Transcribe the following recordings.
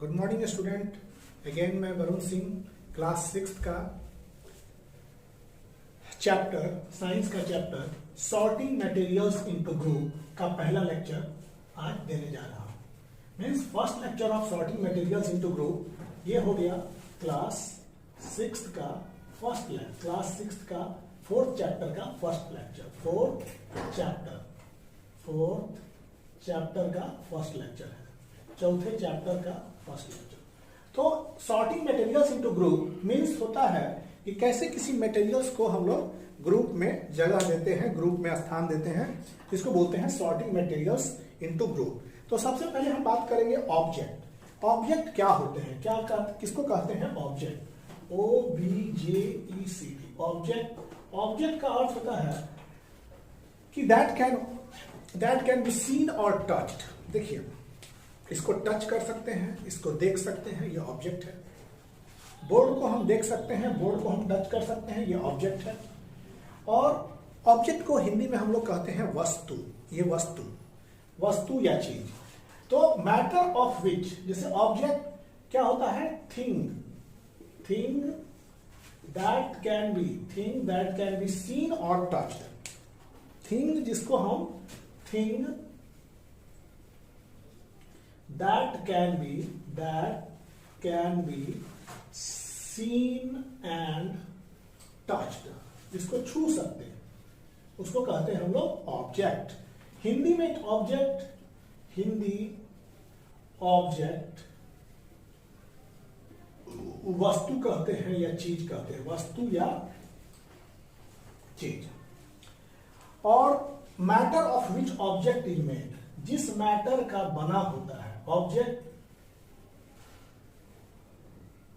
Good morning student. Again मैं Varun Singh, class 6 का chapter science का chapter sorting materials into group का पहला लेक्चर आज देने जा रहा हूं। Means first lecture of sorting materials into group ये हो गया क्लास 6 का फर्स्ट लेक्चर, क्लास 6 का फोर्थ चैप्टर का फर्स्ट लेक्चर, फोर्थ चैप्टर का फर्स्ट लेक्चर है, चौथे चैप्टर का फर्स्ट लेक्चर। तो sorting materials into group means होता है कि कैसे किसी मटेरियल्स को हम लोग ग्रुप में जगह देते हैं, ग्रुप में स्थान देते हैं, इसको बोलते हैं सॉर्टिंग मटेरियल्स इनटू ग्रुप। तो सबसे पहले हम बात करेंगे ऑब्जेक्ट। ऑब्जेक्ट क्या होते हैं, किसको कहते हैं ऑब्जेक्ट? OBJECT object. ऑब्जेक्ट का अर्थ होता है कि दैट कैन बी सीन और टच्ड। देखिए, इसको टच कर सकते हैं, इसको देख सकते हैं, ये ऑब्जेक्ट है। बोर्ड को हम देख सकते हैं, बोर्ड को हम टच कर सकते हैं, ये ऑब्जेक्ट है। और ऑब्जेक्ट को हिंदी में हम लोग कहते हैं वस्तु। ये वस्तु या चीज। तो मैटर ऑफ विच, जैसे ऑब्जेक्ट क्या होता है? Thing that can be seen और टच्ड। थिंग जिसको हम that can be seen and touched, जिसको छू सकते हैं उसको कहते हैं हम लोग ऑब्जेक्ट। हिंदी में ऑब्जेक्ट वस्तु कहते हैं या चीज कहते हैं, वस्तु या चीज। और matter of which object is made, जिस मैटर का बना होता है object,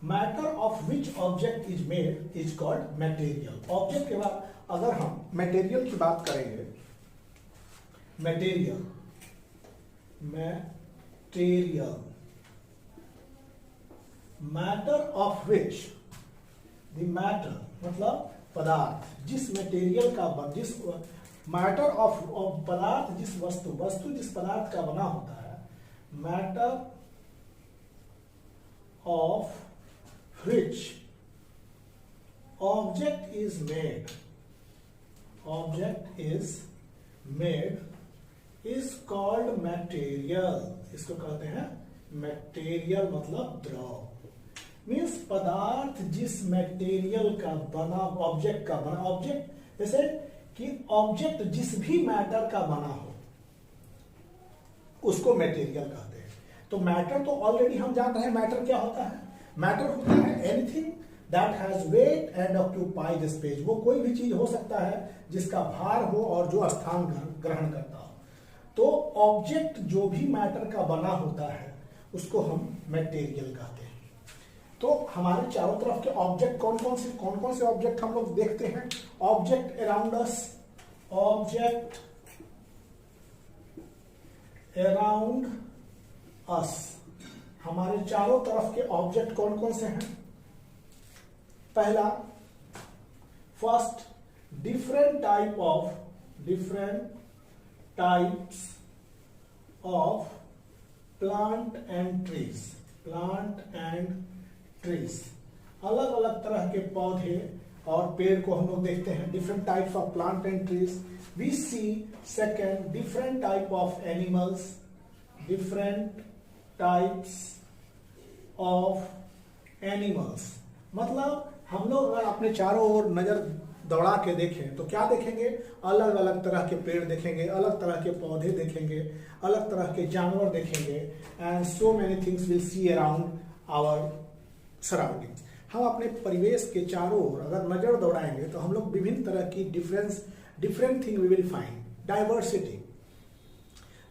matter of which object is made is called material. Object के बाद अगर हम मटेरियल की बात करेंगे, material matter of which, the matter मतलब पदार्थ, जिस मटेरियल का जिस मैटर ऑफ पदार्थ, जिस वस्तु जिस पदार्थ का बना होता है, matter of which object is made is called material. इसको कहते हैं मटेरियल, मतलब द्रव। मीन्स पदार्थ जिस मटेरियल का बना, ऑब्जेक्ट का बना, ऑब्जेक्ट जैसे कि ऑब्जेक्ट जिस भी मैटर का बना हो उसको मटेरियल कहते हैं। तो मैटर तो ऑलरेडी हम जान रहे हैं मैटर क्या होता है। मैटर होता है anything that has weight and occupy the space. वो कोई भी चीज हो सकता है जिसका भार हो और जो स्थान ग्रहण करता हो। तो ऑब्जेक्ट जो भी मैटर का बना होता है उसको हम मटेरियल कहते हैं। तो हमारे चारों तरफ के ऑब्जेक्ट कौन कौन से ऑब्जेक्ट हम लोग देखते हैं? ऑब्जेक्ट अराउंड अस, हमारे चारों तरफ के ऑब्जेक्ट कौन कौन से हैं? पहला, first, different types of plant and trees. अलग अलग तरह के पौधे और पेड़ को हम लोग देखते हैं। Different types of plant and trees we see. Second, different type of animals, मतलब हम लोग अगर अपने चारों ओर नजर दौड़ा के देखें तो क्या देखेंगे? अलग अलग तरह के पेड़ देखेंगे, अलग तरह के पौधे देखेंगे, अलग तरह के जानवर देखेंगे। And so many things will see around our surroundings. हम अपने परिवेश के चारों ओर अगर नजर दौड़ाएंगे तो हम लोग विभिन्न तरह की different thing we will find. Diversity,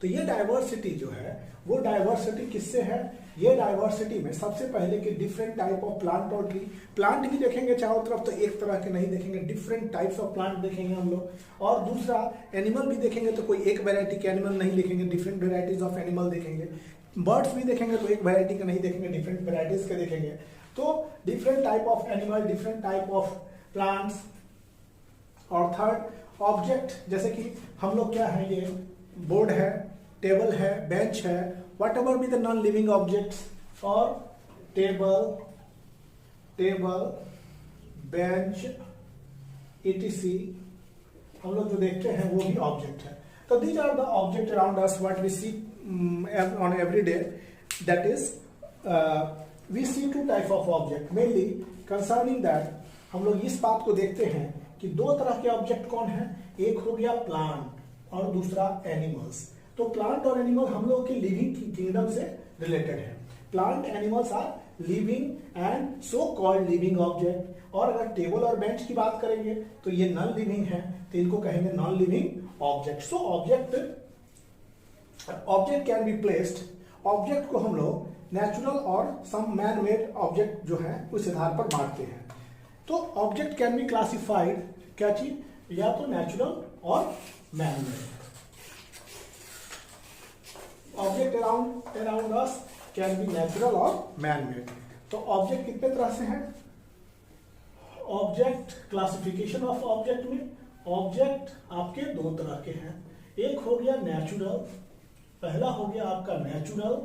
तो ये डाइवर्सिटी जो है वो डाइवर्सिटी किससे है? ये डाइवर्सिटी में सबसे पहले कि डिफरेंट टाइप ऑफ प्लांट और ट्री। प्लांट भी देखेंगे चारों तरफ तो एक तरह के नहीं देखेंगे, डिफरेंट टाइप्स ऑफ प्लांट देखेंगे हम लोग। और दूसरा, एनिमल भी देखेंगे तो कोई एक वैरायटी के एनिमल नहीं देखेंगे, डिफरेंट वेराइटीज ऑफ एनिमल देखेंगे। बर्ड्स भी देखेंगे तो एक वैरायटी के नहीं देखेंगे, डिफरेंट वेराइटीज के देखेंगे। तो different type of animal, different type of plants. और थर्ड, ऑब्जेक्ट, जैसे कि हम लोग क्या है, ये बोर्ड है, टेबल है, बेंच है, whatever be the non-living objects, और टेबल, बेंच, etc हम लोग जो देखते हैं वो भी ऑब्जेक्ट है। तो these are the object around us what we see on every day, that is we see two type of object mainly concerning that. हम लोग इस बात को देखते हैं कि दो तरह के ऑब्जेक्ट कौन है, एक हो गया प्लांट और दूसरा एनिमल्स। तो प्लांट और एनिमल हम लोग के लिविंग किंगडम से रिलेटेड है। Plant animals are living and so called living object. और अगर टेबल और बेंच की बात करेंगे तो ये नॉन लिविंग है, तो इनको कहेंगे non living object. So object can be placed. Object को हम लोग नेचुरल और सम मैन मेड ऑब्जेक्ट जो है उस आधार पर बांटते हैं। तो ऑब्जेक्ट कैन बी क्लासिफाइड, क्या चीज, या तो नेचुरल और man made. Object around us can be natural और मैन मेड। तो ऑब्जेक्ट कितने तरह से हैं? ऑब्जेक्ट क्लासिफिकेशन ऑफ ऑब्जेक्ट में ऑब्जेक्ट आपके दो तरह के हैं। एक हो गया नेचुरल, पहला हो गया आपका नेचुरल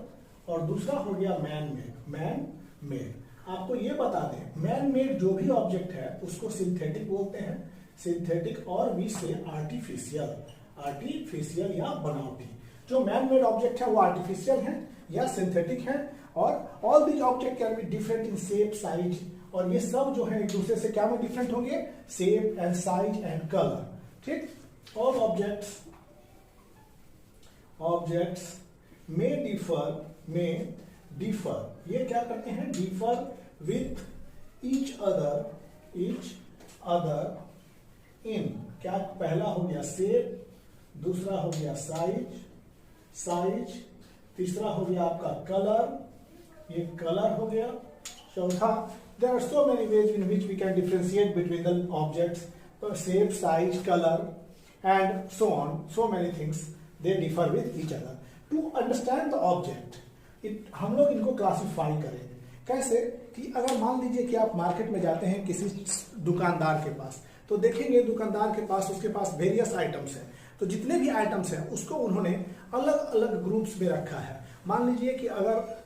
और दूसरा हो गया मैन मेड। आपको ये बता दें, मैन मेड जो भी ऑब्जेक्ट है उसको सिंथेटिक बोलते हैं। सिंथेटिक और भी से आर्टिफिशियल या बनावटी। जो मैन मेड ऑब्जेक्ट है वो आर्टिफिशियल है या सिंथेटिक है। और all these object can be different in shape, size, और ये सब जो है एक दूसरे से क्या में डिफरेंट होंगे, shape and size and colour. ठीक। ऑल ऑब्जेक्ट्स में डिफर, ये क्या करते हैं, differ with each other in, क्या, पहला हो गया शेप, दूसरा हो गया साइज, तीसरा हो गया आपका कलर, ये कलर हो गया, चौथा there are so many ways in which we can differentiate between the objects, shape, size, color and so on, so many things they differ with each other. To understand the object, हम लोग इनको classify करेंगे कैसे, कि अगर मान लीजिए कि आप मार्केट में जाते हैं किसी दुकानदार के पास, तो देखेंगे दुकानदार के पास, उसके पास वेरियस आइटम्स हैं। तो जितने भी आइटम्स हैं उसको उन्होंने अलग अलग ग्रुप्स में रखा है। मान लीजिए कि अगर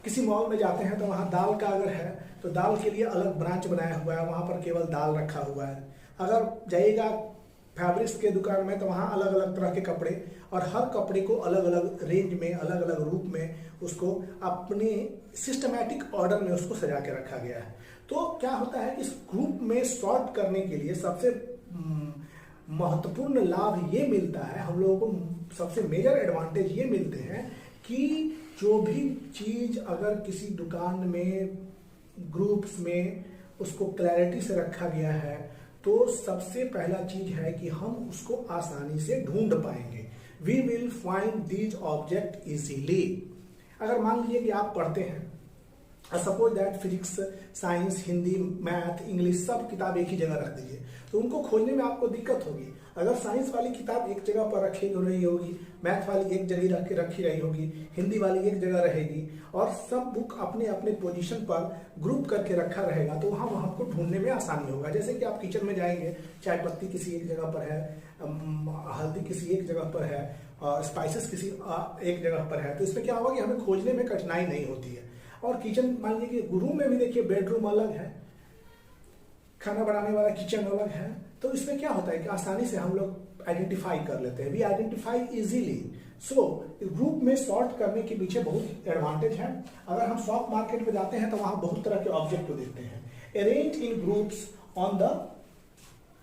किसी मॉल में जाते हैं तो वहाँ दाल का अगर है तो दाल के लिए अलग ब्रांच बनाया हुआ है, वहाँ पर केवल दाल रखा हुआ है। अगर जाइएगा फैब्रिक्स के दुकान में तो वहाँ अलग अलग तरह के कपड़े, और हर कपड़े को अलग अलग रेंज में, अलग अलग रूप में उसको अपने सिस्टमैटिक ऑर्डर में उसको सजा के रखा गया है। तो क्या होता है, इस ग्रुप में सॉर्ट करने के लिए सबसे महत्वपूर्ण लाभ ये मिलता है, हम लोगों को सबसे मेजर एडवांटेज ये मिलते हैं कि जो भी चीज अगर किसी दुकान में ग्रुप्स में उसको क्लैरिटी से रखा गया है तो सबसे पहला चीज है कि हम उसको आसानी से ढूंढ पाएंगे। We will find these object easily. अगर मान लीजिए कि आप पढ़ते हैं, suppose that physics, science, Hindi, math, English सब किताब एक ही जगह रख दीजिए, तो उनको खोजने में आपको दिक्कत होगी। अगर साइंस वाली किताब एक जगह पर रखी रही होगी, मैथ वाली एक जगह रखी रही होगी, हिंदी वाली एक जगह रहेगी, और सब बुक अपने अपने पोजीशन पर ग्रुप करके रखा रहेगा, तो वहाँ आपको ढूंढने में आसानी होगा। जैसे कि आप किचन में जाएंगे, चाय पत्ती किसी एक जगह पर है, हल्दी किसी एक जगह पर है, स्पाइसेस किसी एक जगह पर है, तो इसमें क्या होगा कि हमें खोजने में कठिनाई नहीं होती है। और किचन मान लीजिए कि रूम में भी देखिए, बेडरूम अलग है, खाना बनाने वाला किचन अलग है, तो इसमें क्या होता है कि आसानी से हम लोग आइडेंटिफाई कर लेते हैं। We identify easily. So group में सॉर्ट करने के पीछे बहुत एडवांटेज है। अगर हम शॉप मार्केट में जाते हैं तो वहां बहुत तरह के ऑब्जेक्ट को देखते हैं, arrange in groups on the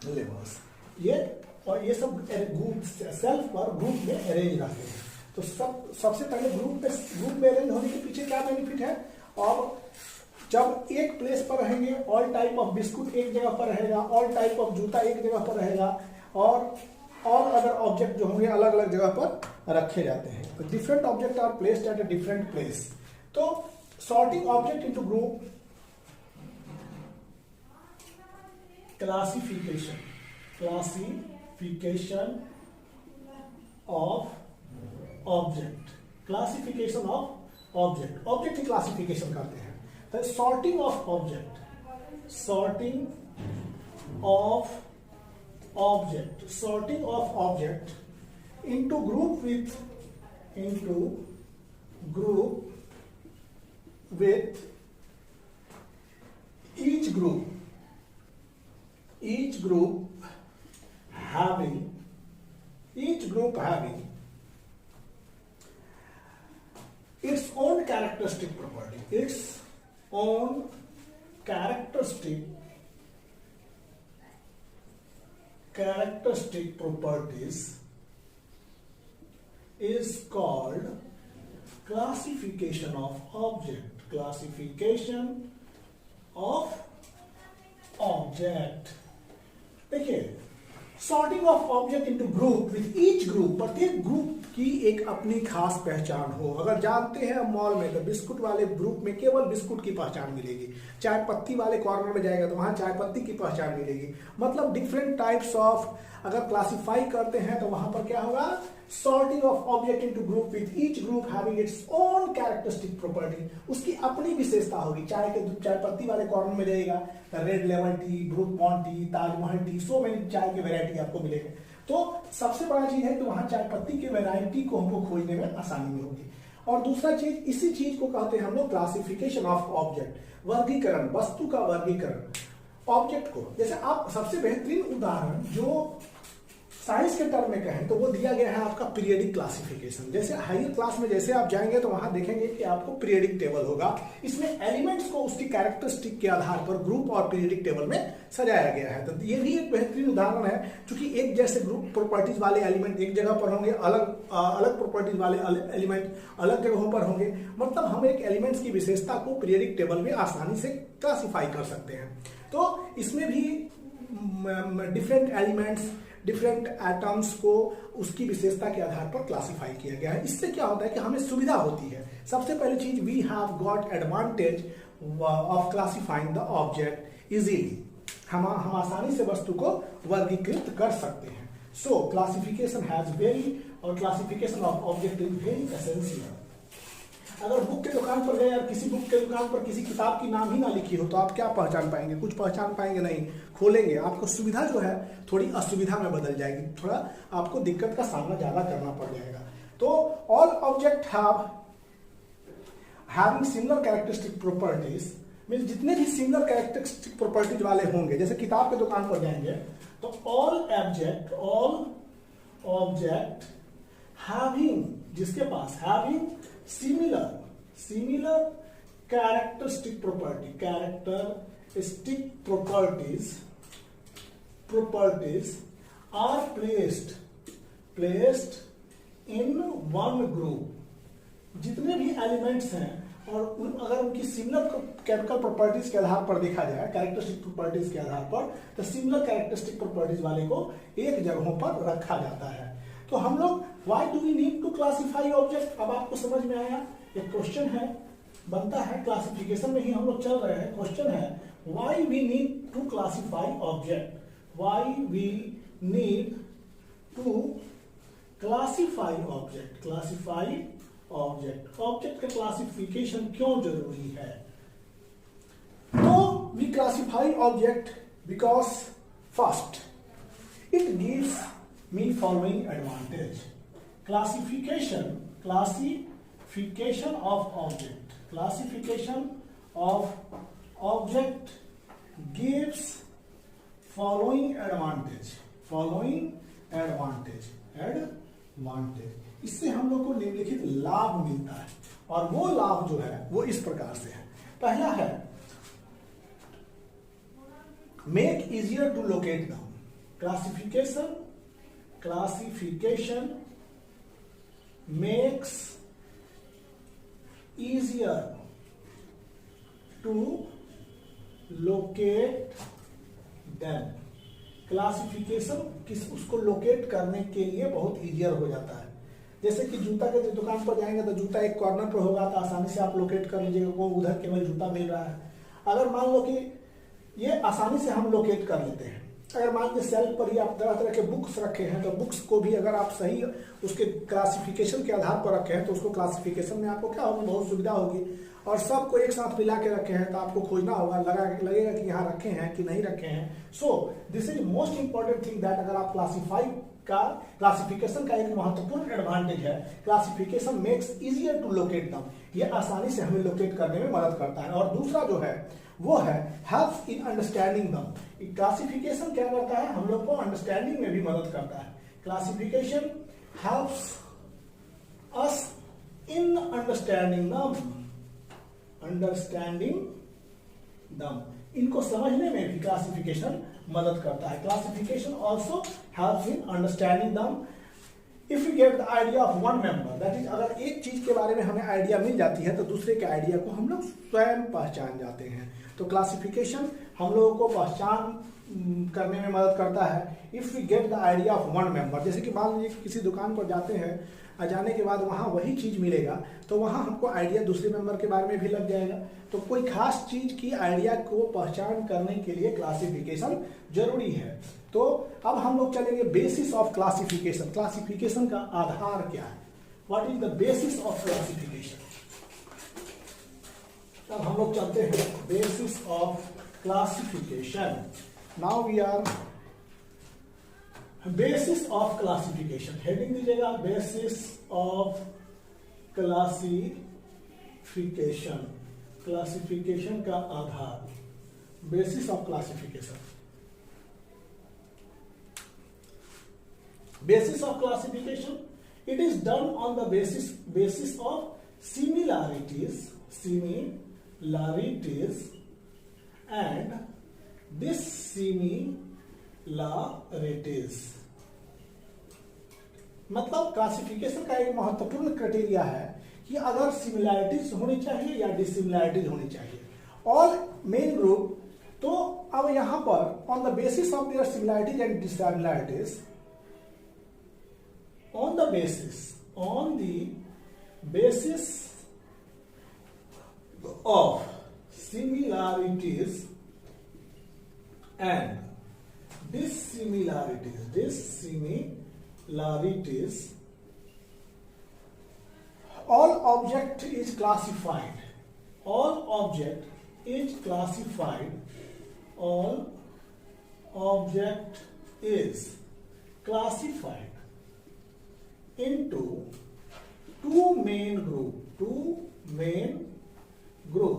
levels, ये सब ग्रुप सेल्फ पर ग्रुप में अरेंज रहते हैं। तो सबसे पहले ग्रुप में अरेंज होने के पीछे क्या बेनिफिट है, और जब एक प्लेस पर रहेंगे, ऑल टाइप ऑफ बिस्कुट एक जगह पर रहेगा, ऑल टाइप ऑफ जूता एक जगह पर रहेगा, और अदर ऑब्जेक्ट जो होंगे अलग अलग जगह पर रखे जाते हैं। तो different object are placed at a different place. तो sorting object into group, classification of object, classification of object की क्लासिफिकेशन करते हैं। The sorting of object into group with each group having its own characteristic properties is called classification of object. देखिए, sorting of object into group with each group, प्रत्येक group की एक अपनी खास पहचान हो। अगर जानते हैं मॉल में तो बिस्कुट वाले ग्रुप में केवल बिस्कुट की पहचान मिलेगी, चाय पत्ती वाले कॉर्नर में जाएगा तो वहां चाय पत्ती की पहचान मिलेगी। मतलब डिफरेंट टाइप्स ऑफ अगर क्लासिफाई करते हैं तो वहां पर क्या होगा, sorting of object into group with each group having its own characteristic property, उसकी अपनी विशेषता होगी। चाय पत्ती वाले कॉर्नर में जाएगा तो red lemon tea, Brooke Bond tea, Taj Mahal tea, so many चाय के वैरायटी आपको मिलेगा। तो सबसे बड़ा चीज है कि वहां चाय पत्ती की वैरायटी को हमको खोजने में आसानी में होगी। और दूसरा चीज, इसी चीज को कहते हैं हम लोग क्लासिफिकेशन ऑफ ऑब्जेक्ट, वर्गीकरण, वस्तु का वर्गीकरण ऑब्जेक्ट को। जैसे आप सबसे बेहतरीन उदाहरण जो साइंस के टर्म में कहें तो वो दिया गया है आपका पीरियडिक क्लासिफिकेशन। जैसे हायर क्लास में जैसे आप जाएंगे तो वहां देखेंगे कि आपको पीरियडिक टेबल होगा, इसमें एलिमेंट्स को उसकी कैरेक्टरिस्टिक के आधार पर ग्रुप और पीरियडिक टेबल में सजाया गया है। तो ये भी एक बेहतरीन उदाहरण है, क्योंकि एक जैसे ग्रुप प्रॉपर्टीज वाले एलिमेंट एक जगह पर होंगे, अलग प्रॉपर्टीज वाले एलिमेंट अलग जगहों पर होंगे। मतलब हम एक एलिमेंट्स की विशेषता को पीरियडिक टेबल में आसानी से क्लासिफाई कर सकते हैं। तो इसमें भी डिफरेंट एलिमेंट्स, डिफरेंट एटम्स को उसकी विशेषता के आधार पर क्लासिफाई किया गया है। इससे क्या होता है कि हमें सुविधा होती है। सबसे पहली चीज, we have got advantage of classifying the object easily, हम आसानी से वस्तु को वर्गीकृत कर सकते हैं। सो क्लासिफिकेशन हैज वेरी, और classification of object is very essential. अगर बुक के दुकान पर गए और किसी बुक के दुकान पर किसी किताब की नाम ही ना लिखी हो तो आप क्या पहचान पाएंगे? कुछ पहचान पाएंगे नहीं। खोलेंगे, आपको सुविधा जो है थोड़ी असुविधा में बदल जाएगी, थोड़ा आपको दिक्कत का सामना ज्यादा करना पड़ जाएगा। तो all object having similar characteristic properties, means जितने भी सिमिलर कैरेक्टरिस्टिक प्रॉपर्टीज वाले होंगे, जैसे किताब के दुकान पर जाएंगे तो ऑल ऑब्जेक्ट हैविंग, जिसके पास having similar characteristic properties are placed in one group। जितने भी एलिमेंट्स हैं और अगर उनकी सिमिलर केमिकल प्रॉपर्टीज के आधार पर देखा जाए, कैरेक्टरिस्टिक प्रॉपर्टीज के आधार पर, तो सिमिलर कैरेक्टरिस्टिक प्रॉपर्टीज वाले को एक जगहों पर रखा जाता है। तो हम लोग why do we need to classify object, अब आपको समझ में आया। एक क्वेश्चन है, बनता है, क्लासिफिकेशन में ही हम लोग चल रहे हैं। क्वेश्चन है, why we need to classify object, why we need to classify object, object का क्लासिफिकेशन क्यों जरूरी है? तो we classify object because first it gives me following advantage. Classification of object gives following advantage. इससे हम लोग को निम्नलिखित लाभ मिलता है, और वो लाभ जो है वो इस प्रकार से है। पहला है, make easier to locate down. Classification makes easier to locate them। Classification उसको लोकेट करने के लिए बहुत इजियर हो जाता है। जैसे कि जूता के दुकान पर जाएंगे तो जूता एक कॉर्नर पर होगा तो आसानी से आप लोकेट कर लीजिएगा वो उधर केवल जूता मिल रहा है। अगर मान लो कि ये आसानी से हम लोकेट कर लेते हैं। अगर मान लीजिए सेल्फ पर ही आप तरह तरह के बुक्स रखे हैं तो बुक्स को भी अगर आप सही उसके क्लासिफिकेशन के आधार पर रखे हैं तो उसको क्लासिफिकेशन में आपको क्या होगी, बहुत सुविधा होगी। और सबको एक साथ मिला के रखे हैं तो आपको खोजना होगा, लगेगा कि यहाँ रखे हैं कि नहीं रखे हैं। So this is most important thing that अगर आप का क्लासिफिकेशन का एक महत्वपूर्ण एडवांटेज है, classification makes easier to locate them, ये आसानी से हमें लोकेट करने में मदद करता है। और दूसरा जो है वो है हेल्प्स इन अंडरस्टैंडिंग दम, क्लासिफिकेशन क्या करता है, हम लोग को अंडरस्टैंडिंग में भी मदद करता है। Classification helps us in understanding them, इनको समझने में भी क्लासिफिकेशन मदद करता है। Classification also helps in understanding them if you get the idea of one member, that is अगर एक चीज के बारे में हमें आइडिया मिल जाती है तो दूसरे के आइडिया को हम लोग स्वयं पहचान जाते हैं। तो क्लासिफिकेशन हम लोगों को पहचान करने में मदद करता है। If we get the idea of one member, जैसे कि मान लीजिए किसी दुकान पर जाते हैं, जाने के बाद वहाँ वही चीज मिलेगा तो वहाँ हमको आइडिया दूसरे मेंबर के बारे में भी लग जाएगा। तो कोई खास चीज की आइडिया को पहचान करने के लिए क्लासिफिकेशन जरूरी है। तो अब हम लोग चलेंगे बेसिस ऑफ क्लासिफिकेशन, क्लासिफिकेशन का आधार क्या है, what is the basis of classification. अब हम लोग चलते हैं basis of classification. Now we are basis of classification, heading दीजिएगा बेसिस ऑफ क्लासिफिकेशन, क्लासिफिकेशन का आधार, basis of classification. Basis of classification, it is done on the basis of similarities and dissimilarities। मतलब classification का एक महत्वपूर्ण criteria है कि अगर सिमिलैरिटीज होनी चाहिए या डिसिमिलैरिटीज होनी चाहिए। ऑल मेन ग्रुप, तो अब यहां पर on the basis of their similarities and dissimilarities, on the basis of similarities and dissimilarities, all object is classified, all object is classified into two main group।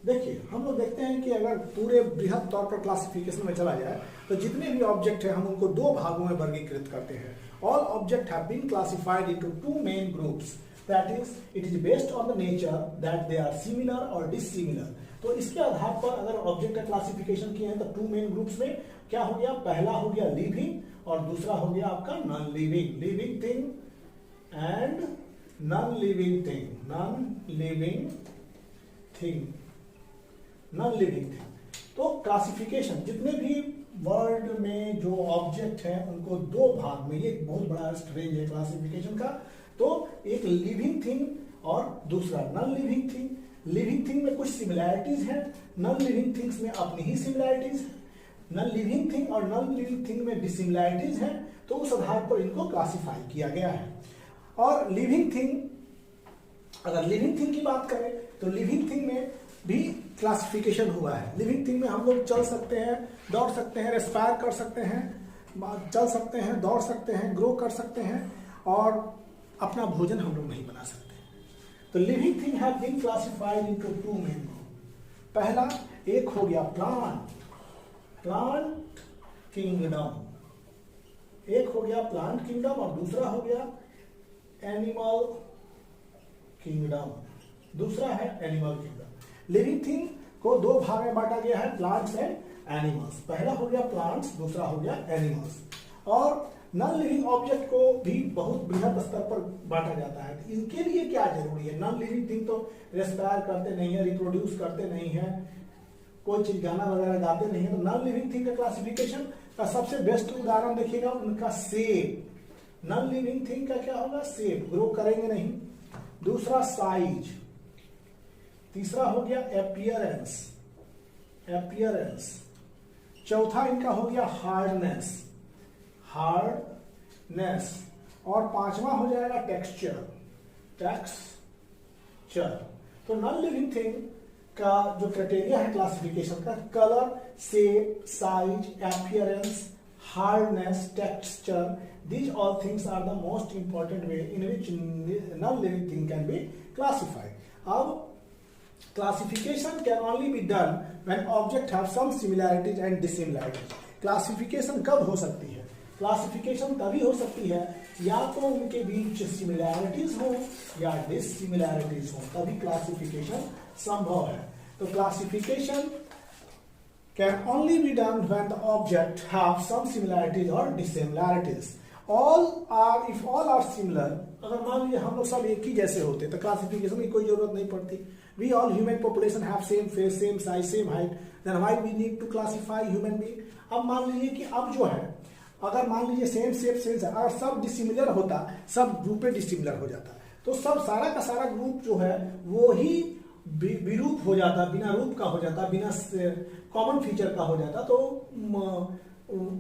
देखिए हम लोग देखते हैं कि अगर पूरे बृहद तौर पर क्लासिफिकेशन में चला जाए तो जितने भी ऑब्जेक्ट हैं हम उनको दो भागों में वर्गीकृत करते हैं। All object have been classified into two main groups, that is it is based on the nature that they are similar और डिसिमिलर। तो इसके आधार पर अगर ऑब्जेक्ट का क्लासिफिकेशन किया है तो टू मेन ग्रुप्स में क्या हो गया, पहला हो गया लिविंग और दूसरा हो गया आपका non living, living thing and non living thing. तो क्लासिफिकेशन जितने भी वर्ल्ड में जो ऑब्जेक्ट हैं उनको दो भाग में, ये एक बहुत बड़ा रेंज है क्लासिफिकेशन का। तो एक लिविंग थिंग और दूसरा non living thing. Living thing में कुछ सिमिलैरिटीज हैं, नॉन लिविंग थिंग्स में अपनी ही सिमिलैरिटीज है। नॉन लिविंग थिंग और नॉन लिविंग थिंग में डिसिमिलैरिटीज हैं, तो उस आधार पर इनको क्लासिफाई किया गया है। और लिविंग थिंग, अगर लिविंग थिंग की बात करें तो लिविंग थिंग में भी क्लासिफिकेशन हुआ है। लिविंग थिंग में हम लोग चल सकते हैं, दौड़ सकते हैं, रेस्पायर कर सकते हैं, चल सकते हैं, दौड़ सकते हैं, ग्रो कर सकते हैं और अपना भोजन हम लोग नहीं बना सकते। तो living thing have been classified into two main group. पहला एक हो गया प्लांट किंगडम, एक हो गया प्लांट किंगडम और दूसरा हो गया एनिमल किंगडम, दूसरा है एनिमल किंगडम। लिविंग थिंग को दो भाग में बांटा गया है, प्लांट्स एंड एनिमल्स। पहला हो गया प्लांट्स, दूसरा हो गया एनिमल्स। और नॉन लिविंग ऑब्जेक्ट को भी बहुत बृहद स्तर पर बांटा जाता है। तो इनके लिए क्या जरूरी है, नॉन लिविंग थिंग तो रेस्पायर करते नहीं है, रिप्रोड्यूस करते नहीं है, कोई चीज गाना वगैरह गाते नहीं है। तो नॉन लिविंग थिंग का क्लासिफिकेशन का सबसे बेस्ट उदाहरण देखिएगा उनका सेप। नॉन लिविंग थिंग का क्या होगा, सेप, ग्रो करेंगे नहीं। दूसरा साइज, तीसरा हो गया अपीयरेंस, चौथा इनका हो गया हार्डनेस और पांचवा हो जाएगा टेक्सचर। तो नॉन लिविंग थिंग का जो क्राइटेरिया है क्लासिफिकेशन का, colour, shape, size, appearance hardness, texture. These all things are the most important way in which non-living thing can be classified. अब classification can only be done when object have some similarities and dissimilarities. Classification कब हो सकती है? Classification तभी हो सकती है या तो उनके बीच similarities हो या dissimilarities हो, तभी classification संभव है. तो classification can only be done when the object have some similarities or dissimilarities. If all are similar, अगर मान लीजिए हम लोग सब एक ही जैसे होते तो क्लासिफिकेशन की कोई जरूरत नहीं पड़ती. We all human population have same face, same size, same height. Then why we need to classify human being? अब मान लीजिए कि अब जो है, अगर मान लीजिए सेम शेप सेम है, अगर सब डिसिमिलर होता, सब ग्रुप में डिसिमिलर हो जाता, तो सब सारा का सारा ग्रुप जो है वो ही विरूप हो जाता, बिना रूप का हो जाता, बिना कॉमन फीचर का हो जाता. तो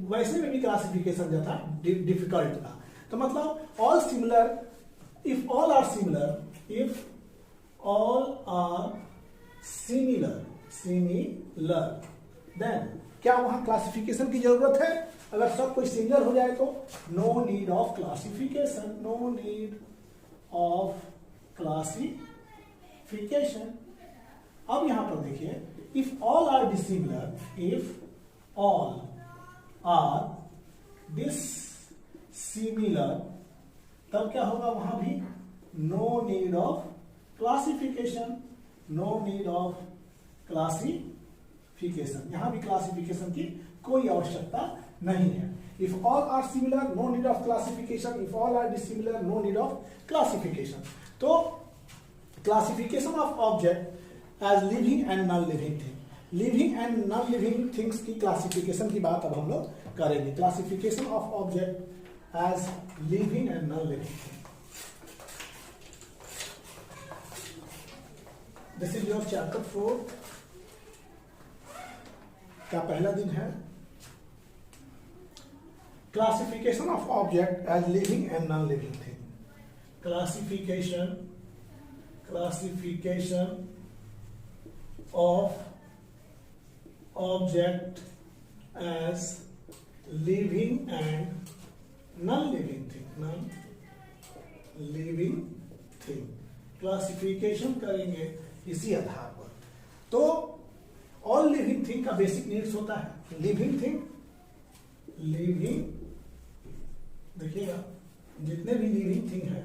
वैसे में भी क्लासिफिकेशन जो था डिफिकल्ट था. तो मतलब all similar, if all are similar, if all are similar then क्या वहां क्लासिफिकेशन की जरूरत है? अगर सब कोई सिमिलर हो जाए तो no need of classification, no need of classification. अब यहां पर देखिए, if all are dissimilar, if all are dissimilar, तब क्या होगा? वहां भी no need of classification, no need of classification. यहां भी क्लासिफिकेशन की कोई आवश्यकता नहीं है. If all are similar, no need of classification. If all are dissimilar, no need of classification. तो classification of object as living and non living thing. Living and non living things की classification की बात अब हम लोग करेंगे. Classification of object as living and non living thing. This is your chapter 4 का पहला दिन है. Classification of object as living and non living thing. Classification of object as living and non-living thing. Non-living thing classification करेंगे इसी आधार पर. तो all living thing का बेसिक नीड्स होता है लिविंग थिंग. लिविंग देखिएगा, जितने भी लिविंग थिंग है,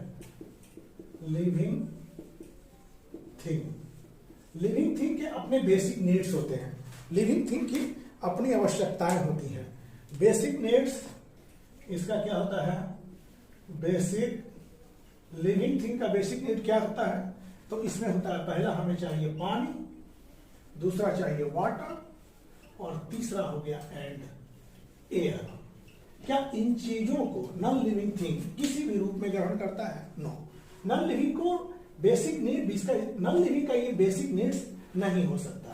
लिविंग थिंग के अपने बेसिक नीड्स होते हैं. लिविंग थिंग की अपनी आवश्यकताएं होती हैं. बेसिक नीड्स इसका क्या होता है? बेसिक लिविंग थिंग का बेसिक नीड क्या होता है? तो इसमें होता है, पहला हमें चाहिए पानी, दूसरा चाहिए वाटर, और तीसरा हो गया एंड एयर. क्या इन चीजों को नॉन लिविंग थिंग किसी भी रूप में ग्रहण करता है? नो. नॉन लिविंग को बेसिक नीड, इसका नॉन लिविंग का ये बेसिक नीड्स नहीं हो सकता है.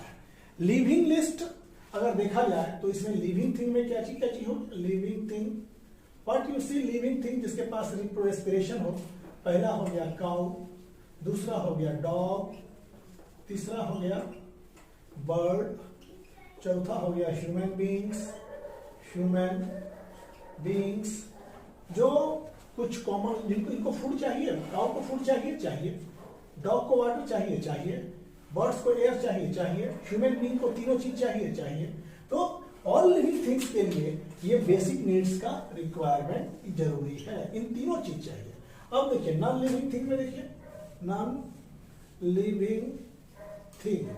लिविंग लिस्ट अगर देखा जाए तो इसमें लिविंग थिंग में क्या चीज हो? Living thing, what you see living thing जिसके पास रेस्पिरेशन हो. पहला हो गया काउ, दूसरा हो गया डॉग, तीसरा हो गया बर्ड, चौथा हो गया ह्यूमन बीइंग्स जो कुछ कॉमन, जिनको इनको फूड चाहिए. काउ को फूड चाहिए, डॉग को वाटर चाहिए, बर्ड्स को एयर चाहिए, ह्यूमन बीइंग को तीनों चीज चाहिए. तो ऑल लिविंग थिंग्स के लिए ये बेसिक नीड्स का रिक्वायरमेंट जरूरी है. इन तीनों चीज चाहिए. अब देखिए नॉन लिविंग थिंग में, देखिए नॉन लिविंग थिंग,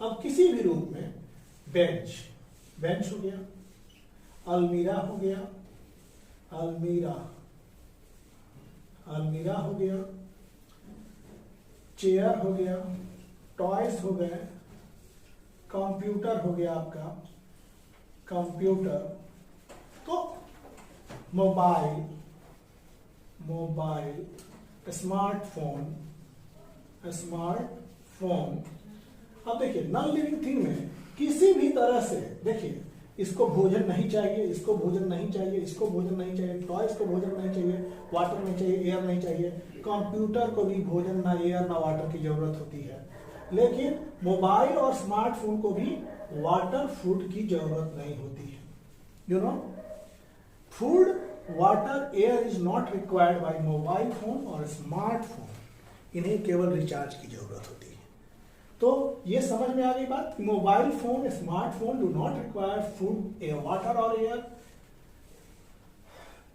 अब किसी भी रूप में बेंच हो गया, अलमीरा हो गया, अलमीरा हो गया, चेयर हो गया, टॉयज हो गए, कंप्यूटर हो गया आपका, कंप्यूटर, तो मोबाइल, स्मार्टफोन. अब देखिए नॉन लिविंग थिंग में किसी भी तरह से, देखिए इसको भोजन नहीं चाहिए, इसको भोजन नहीं चाहिए, इसको भोजन नहीं चाहिए, टॉयज को भोजन नहीं चाहिए, वाटर नहीं चाहिए, एयर नहीं चाहिए. कंप्यूटर को भी भोजन ना एयर ना वाटर की जरूरत होती है. लेकिन मोबाइल और स्मार्टफोन को भी वाटर फूड की जरूरत नहीं होती है. You know, food, water, air is not required by mobile phone और स्मार्टफोन, इन्हें केवल रिचार्ज की जरूरत होती है। तो ये समझ में आ गई बात, mobile phone, smartphone do not require food, air, water और air,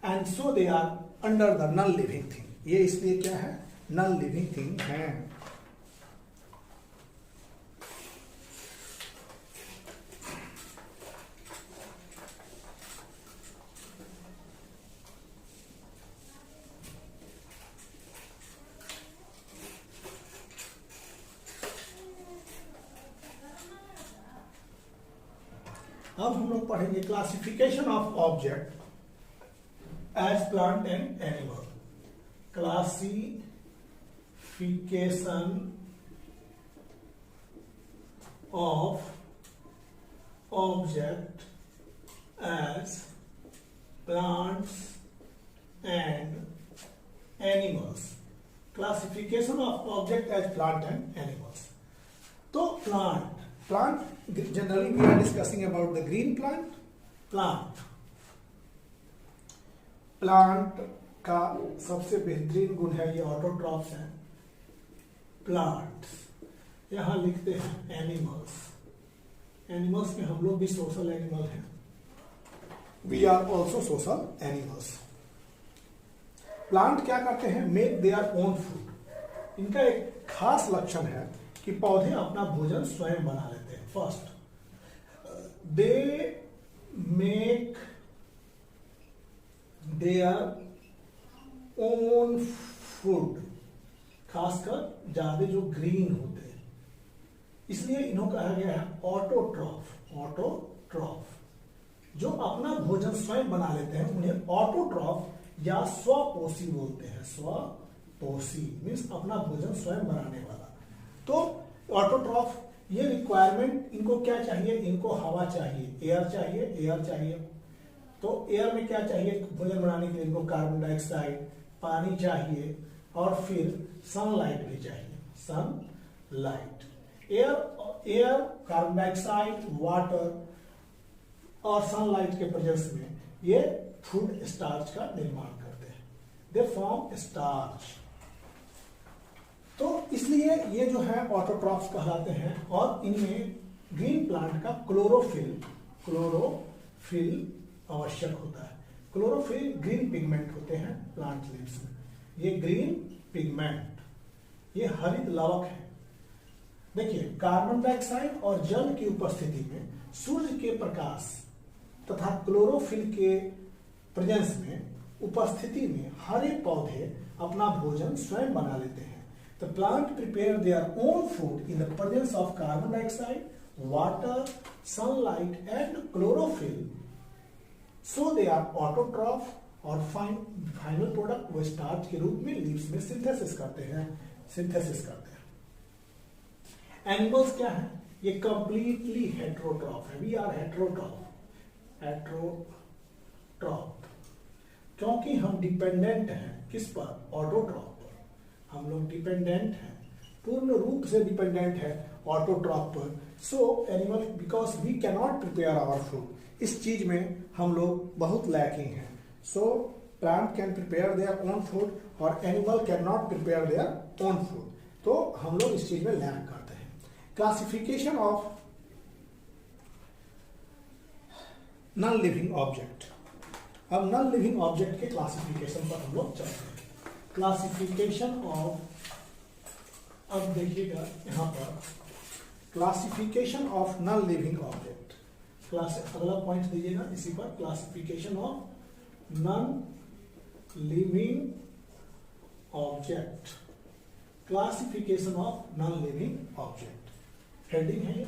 and so they are under the non living thing. ये इसलिए क्या है, नॉन लिविंग थिंग है। अब हम लोग पढ़ेंगे classification of object as plant and animal. Classification of object as plants and animals. Classification of object as plant and animals. तो plant generally we are discussing about the green plant. Plant का सबसे बेहतरीन गुण है ये autotrophs हैं। Plants, यहां लिखते हैं एनिमल्स। एनिमल्स में हम लोग भी सोशल एनिमल हैं, we are also social animals. Plant क्या करते हैं, मेक देयर ओन फूड। इनका एक खास लक्षण है कि पौधे अपना भोजन स्वयं बना लेते हैं। First, they make their own food, खासकर ज्यादा जो ग्रीन होते हैं, इसलिए इन्हों कहा गया है ऑटोट्रॉफ। ऑटोट्रॉफ जो अपना भोजन स्वयं बना लेते हैं उन्हें ऑटोट्रॉफ या स्वपोषी बोलते हैं। स्वपोषी मीन्स अपना भोजन स्वयं बनाने वाला। तो ऑटोट्रॉफ, ये रिक्वायरमेंट, इनको क्या चाहिए, इनको हवा चाहिए, एयर चाहिए। तो एयर में क्या चाहिए भोजन बनाने के लिए, इनको कार्बन डाइऑक्साइड, पानी चाहिए और फिर सनलाइट भी चाहिए। Sunlight, air, carbon dioxide, water और सनलाइट के प्रेजेंस में ये फूड स्टार्च का निर्माण करते हैं। They form starch. तो इसलिए ये जो है ऑटोट्रॉफ्स कहलाते हैं। और इनमें ग्रीन प्लांट का क्लोरोफिल आवश्यक होता है। क्लोरोफिल ग्रीन पिगमेंट होते हैं प्लांट लीव्स में। ये ग्रीन पिगमेंट, ये हरित लवक है। देखिए, कार्बन डाइऑक्साइड और जल की उपस्थिति में सूर्य के प्रकाश तथा क्लोरोफिल के प्रेजेंस में, उपस्थिति में हरे पौधे अपना भोजन स्वयं बना लेते हैं। The plant prepare their own food in the presence of carbon dioxide, water, sunlight, and chlorophyll. So they are autotroph और फाइनल प्रोडक्ट वो स्टार्च के रूप में लीव्स में सिंथेसिस करते हैं। एनिमल्स क्या है, ये कंप्लीटली हेट्रोट्रॉफ है। We are heterotroph. क्योंकि हम डिपेंडेंट हैं किस पर, ऑटोट्रॉफ। हम लोग डिपेंडेंट हैं, पूर्ण रूप से डिपेंडेंट है ऑटोट्रॉफ पर। So animal, because we can not prepare our food, इस चीज में हम लोग बहुत लैकिंग हैं। So plant can prepare their own food और animal can not prepare their own food. तो हम लोग इस चीज में लैक करते हैं। Classification of non living object. अब नॉन लिविंग ऑब्जेक्ट के क्लासिफिकेशन पर हम लोग चलते हैं। क्लासिफिकेशन ऑफ, अब देखिएगा यहां पर classification of non living object. अगला पॉइंट दीजिएगा इसी पर, classification of non living object. Classification of non living object heading है ये।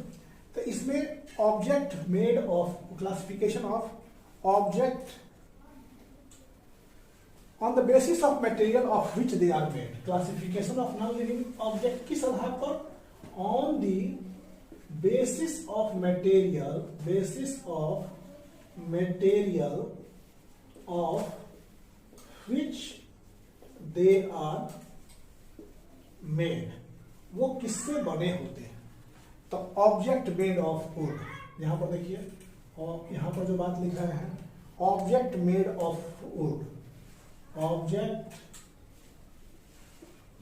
तो इसमें object made of, classification of object on the basis of material of which they are made. Classification of non-living object किस आधार पर, on the basis of material of which they are made, वो किससे बने होते हैं। तो ऑब्जेक्ट मेड ऑफ वुड, यहां पर देखिए, और यहां पर जो बात लिखा है object made of would, object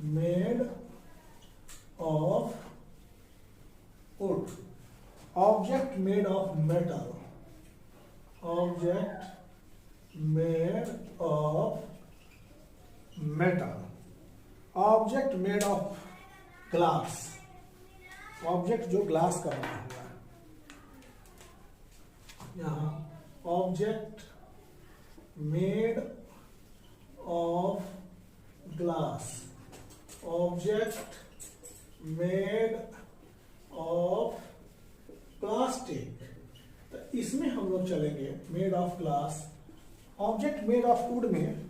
made of would, object made of metal, object made of metal, object made of glass, object जो ग्लास का बना हुआ है, यहां object made of glass, object made of plastic. तो इसमें हम लोग चलेंगे made of glass. Object made of would में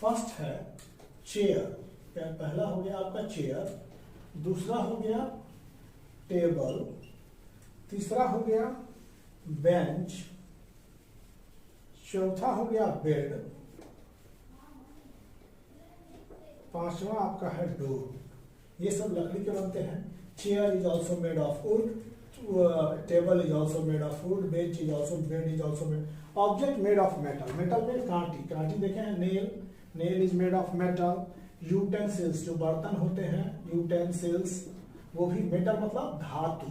फर्स्ट है चेयर, पहला हो गया आपका चेयर, दूसरा हो गया टेबल, तीसरा हो गया बेंच, चौथा हो गया बेड, पांचवा आपका है डोर। ये सब लकड़ी के बनते हैं। Chair is also made of would, table is also made of would, bench is also, bed is also made. Object made of metal, metal में कांटी, कांटी देखे हैं, nail, nail is made of metal. Utensils जो बर्तन होते हैं, utensils, वो भी metal मतलब धातु,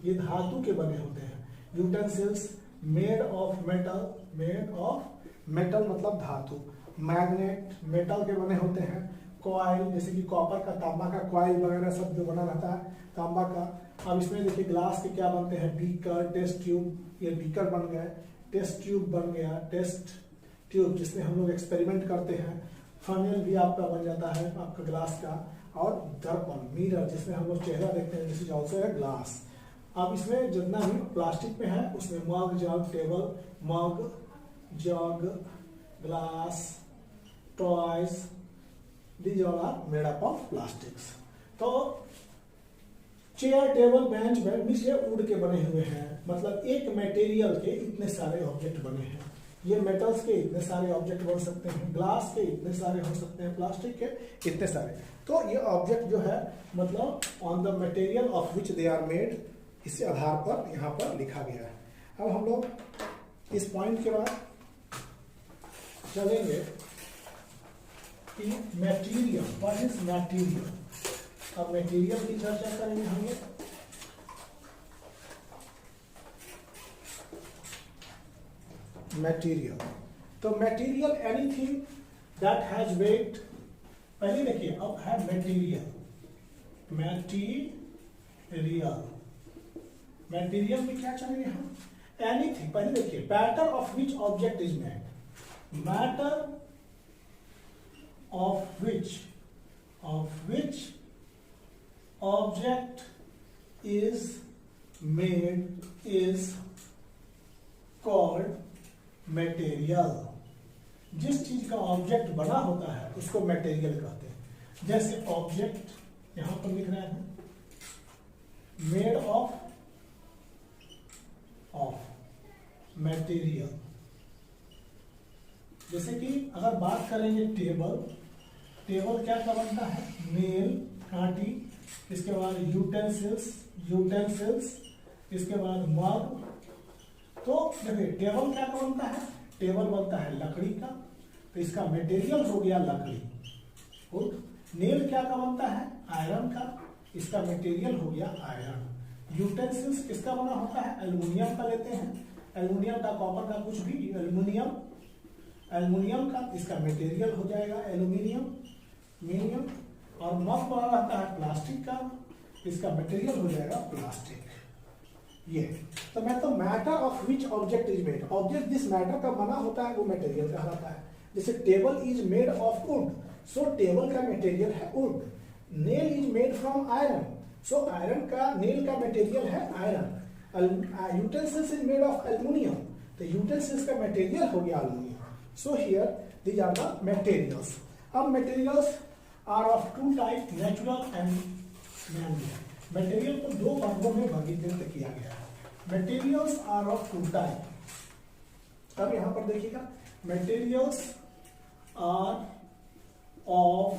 ये धातु के बने होते हैं। Utensils made of metal, made of metal मतलब धातु। मैग्नेट मेटल के बने होते हैं। कॉइल जैसे कि कॉपर का, तांबा का कॉइल वगैरह सब जो बना रहता है तांबा का। अब इसमें देखिए ग्लास के क्या बनते हैं, बीकर, टेस्ट ट्यूब, ये बीकर बन गए, टेस्ट ट्यूब बन गया, टेस्ट ट्यूब जिसमें हम लोग एक्सपेरिमेंट करते हैं। फनेल भी आपका बन जाता है आपका ग्लास का। और दर्पण, मिरर, जिसमें हम लोग चेहरा देखते हैं, दिस इज ऑल्सो है ग्लास। अब इसमें जितना भी प्लास्टिक में है उसमें mug, jug, table, mug, jug, glass, toys, these all are made up of plastics। तो चेयर, टेबल, बेंच, बेड भी से वुड के बने हुए हैं, मतलब एक मटेरियल के इतने सारे ऑब्जेक्ट बने हैं। ये मेटल्स के इतने सारे ऑब्जेक्ट बन सकते हैं, ग्लास के इतने सारे हो सकते हैं, प्लास्टिक के इतने सारे। तो ये ऑब्जेक्ट जो है मतलब on the material of which they are made, इस आधार पर यहाँ पर लिखा गया है। अब हम लोग इस पॉइंट के बाद चलेंगे कि मटेरियल, व्हाट इज मटेरियल। अब मटेरियल की चर्चा करेंगे हम लोग। मटेरियल, तो material anything that has weight. पहले देखिए, अब है मटेरियल, मटेरियल, मटेरियल में क्या चलेंगे हम, एनीथिंग। पहले देखिए, matter of which object is made, matter of which object is made is called material। जिस चीज का ऑब्जेक्ट बना होता है उसको मटेरियल कहते हैं। जैसे ऑब्जेक्ट यहां पर लिख रहे हैं मेड ऑफ मटेरियल। जैसे कि अगर बात करेंगे टेबल, टेबल क्या का बनता है, नेल, कांटी, इसके बाद यूटेंसिल्स, यूटेंसिल्स, इसके बाद मग। तो देखिए टेबल क्या का बनता है, टेबल बनता है लकड़ी का, तो इसका मटेरियल हो गया लकड़ी। नेल क्या का बनता है, आयरन का, इसका मटेरियल हो गया आयरन। यूटेंसिल्स किसका बना होता है, एल्युमिनियम का लेते हैं, एल्युमिनियम का, कॉपर का, कुछ भी, एल्युमिनियम, एल्युमिनियम का, इसका मटेरियल हो जाएगा एल्युमिनियम, मीनियम। और मग बना रहता है प्लास्टिक का, इसका मटेरियल हो जाएगा प्लास्टिक। ये तो मैं तो matter of which object is made, object जिस मैटर का बना होता है वो मटेरियल कहलाता है। जैसे table is made of would, so table का मटेरियल है would. Nail is made from iron, so iron का, नेल का मटेरियल है iron. Utensils is made of aluminium, तो यूटेंसिल्स का मटेरियल हो गया aluminium. So here these are the materials। अब materials are of two type, natural and man-made। Material को दो वर्गों में वर्गीकृत किया गया है। Materials are of two type। अब यहां पर देखिएगा, materials are of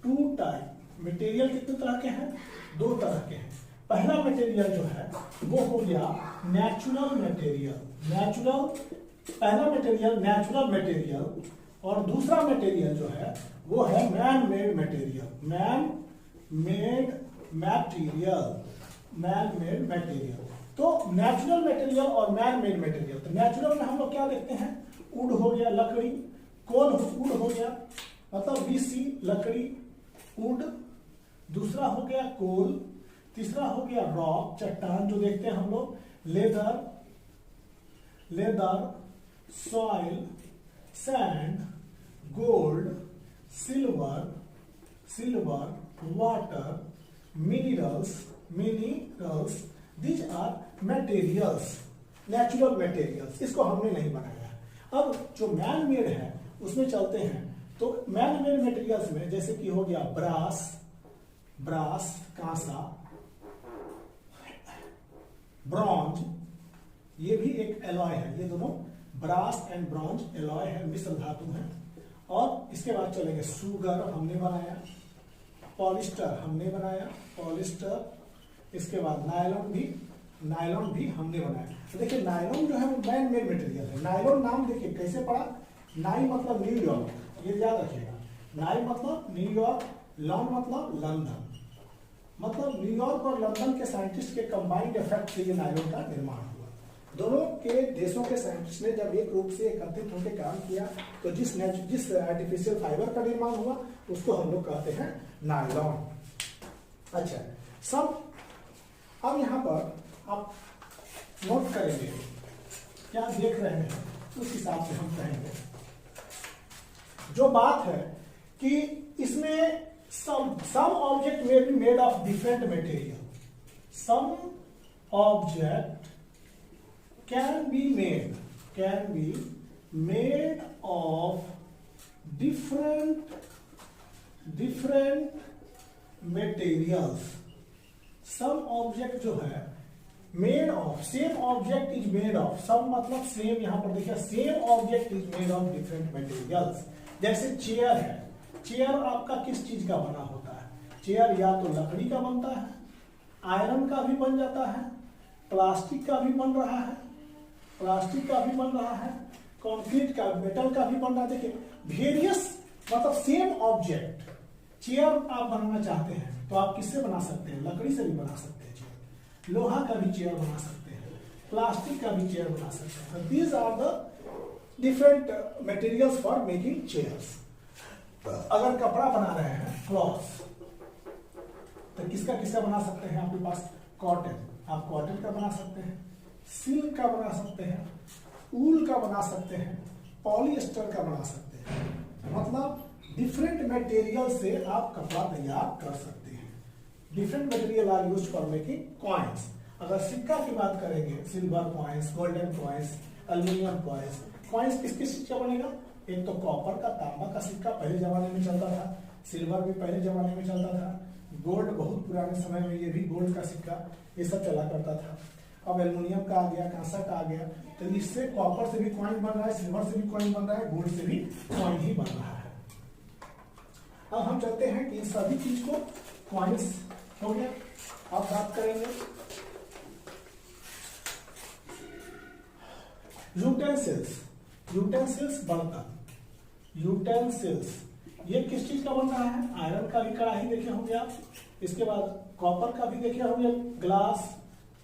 two type। Material कितने तरह के हैं, दो तरह के हैं। पहला मटेरियल जो है वो हो गया नेचुरल मटेरियल, नेचुरल पहला मटेरियल नेचुरल मटेरियल और दूसरा मटेरियल जो है वो है man made material. Man made material तो नेचुरल मटेरियल और मैन मेड मटेरियल। तो नेचुरल में हम लोग क्या देखते हैं, वुड हो गया लकड़ी, कोल वुड हो गया मतलब बीसी लकड़ी वुड, दूसरा हो गया कोल, तीसरा हो गया रॉक चट्टान जो देखते हैं हम लोग, leather soil sand gold silver water minerals these are materials, natural materials. इसको हमने नहीं बनाया। अब जो मैन मेड है उसमें चलते हैं। तो मैन मेड मटेरियल्स में जैसे कि हो गया ब्रास कांसा, ब्रॉन्ज, ये भी एक एलॉय है, ये दोनों ब्रास एंड ब्रॉन्ज एलॉय है, मिश्र धातु है। और इसके बाद चलेंगे सुगर हमने बनाया, पॉलिस्टर हमने बनाया, इसके बाद नायलॉन भी हमने बनाया। तो देखिए नायलॉन जो है वो मैन मेड मटेरियल है। नायलॉन नाम देखिए कैसे पड़ा, नाई मतलब न्यूयॉर्क, ये याद रखिएगा, नाई मतलब न्यूयॉर्क, लॉन मतलब लंदन, मतलब न्यूयॉर्क और लंदन के साइंटिस्ट के कंबाइंड इफेक्ट से ये नायलॉन का निर्माण हुआ। दोनों के देशों के साइंटिस्ट ने जब एक रूप से एकत्रित होकर काम किया तो जिस आर्टिफिशियल फाइबर का निर्माण हुआ उसको हम लोग कहते हैं नायलॉन। अच्छा, सब अब यहाँ पर आप नोट करेंगे क्या देख रहे हैं, उस हिसाब से हम कहेंगे। जो बात है कि इसमें some object may be made of different material. Some object can be made of different materials. Some object जो है made of, same object is made of, some मतलब same, यहां पर देखिए same object is made of different materials। जैसे chair है, chair आपका किस चीज का बना होता है, चेयर या तो लकड़ी का बनता है, आयरन का भी बन जाता है, प्लास्टिक का भी बन रहा है, कंक्रीट का, मेटल का भी बन रहा है। देखिए वेरियस मतलब सेम ऑब्जेक्ट। चेयर आप बनाना चाहते हैं तो आप किससे बना सकते हैं, लकड़ी से भी बना सकते हैं चेयर, लोहा का भी चेयर बना सकते हैं, प्लास्टिक का भी चेयर बना सकते हैं। These are the different materials for making chairs. अगर कपड़ा बना रहे हैं क्लॉथ, तो किसका बना सकते हैं, आपके पास कॉटन, आप कॉटन का बना सकते हैं, सिल्क का बना सकते हैं, ऊल का बना सकते हैं, पॉलिएस्टर का बना सकते हैं। मतलब डिफरेंट मटेरियल से आप कपड़ा तैयार कर सकते हैं। Different material are used for making coins. अगर सिक्का की बात करेंगे, silver coins, golden coins, aluminium coins. Coins किस किस का बनेगा, एक तो कॉपर का, तांबा का सिक्का पहले जमाने में चलता था, सिल्वर भी पहले जमाने में चलता था, गोल्ड बहुत पुराने समय में ये भी गोल्ड का सिक्का ये सब चला करता था। अब एल्युमिनियम का आ गया, कांसा का आ गया, तो इससे कॉपर से भी कॉइन बन रहा है, सिल्वर से भी कॉइन बन रहा है, गोल्ड से भी कॉइन ही बन रहा है। अब हम चलते हैं कि इन सभी चीज को कॉइन्स हो गया। अब बात करेंगे यूटेंसिल्स बर्तन, यूटेंसिल्स ये किस चीज का बन रहा है, आयरन का भी कढ़ाई देखे होंगे आप, इसके बाद कॉपर का भी देखे होंगे ग्लास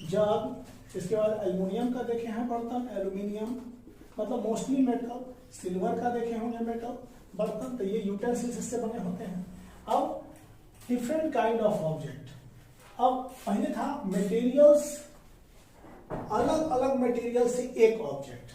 जग, इसके बाद एल्युमिनियम का देखे हैं बर्तन, एल्युमिनियम मतलब मोस्टली मेटल, सिल्वर का देखे होंगे मेटल बर्तन। तो ये यूटेंसिल्स इससे बने होते हैं। अब डिफरेंट काइंड ऑफ ऑब्जेक्ट, अब पहले था मटेरियल्स, अलग अलग मटेरियल से एक object,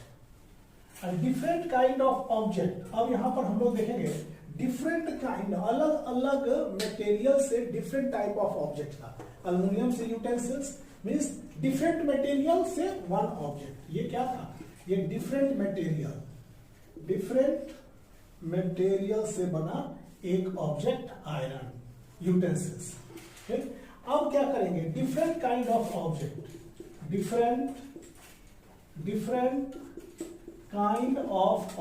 different kind of object. अब यहां पर हम लोग देखेंगे डिफरेंट काइंड, अलग अलग मटेरियल से डिफरेंट टाइप ऑफ ऑब्जेक्ट था। एल्युमिनियम से यूटेंसिल्स मींस डिफरेंट मटेरियल से वन ऑब्जेक्ट। ये क्या था, ये डिफरेंट मटेरियल से बना एक ऑब्जेक्ट आयरन, यूटेंसिल्स। ठीक, अब क्या करेंगे, different kind of object, different kind of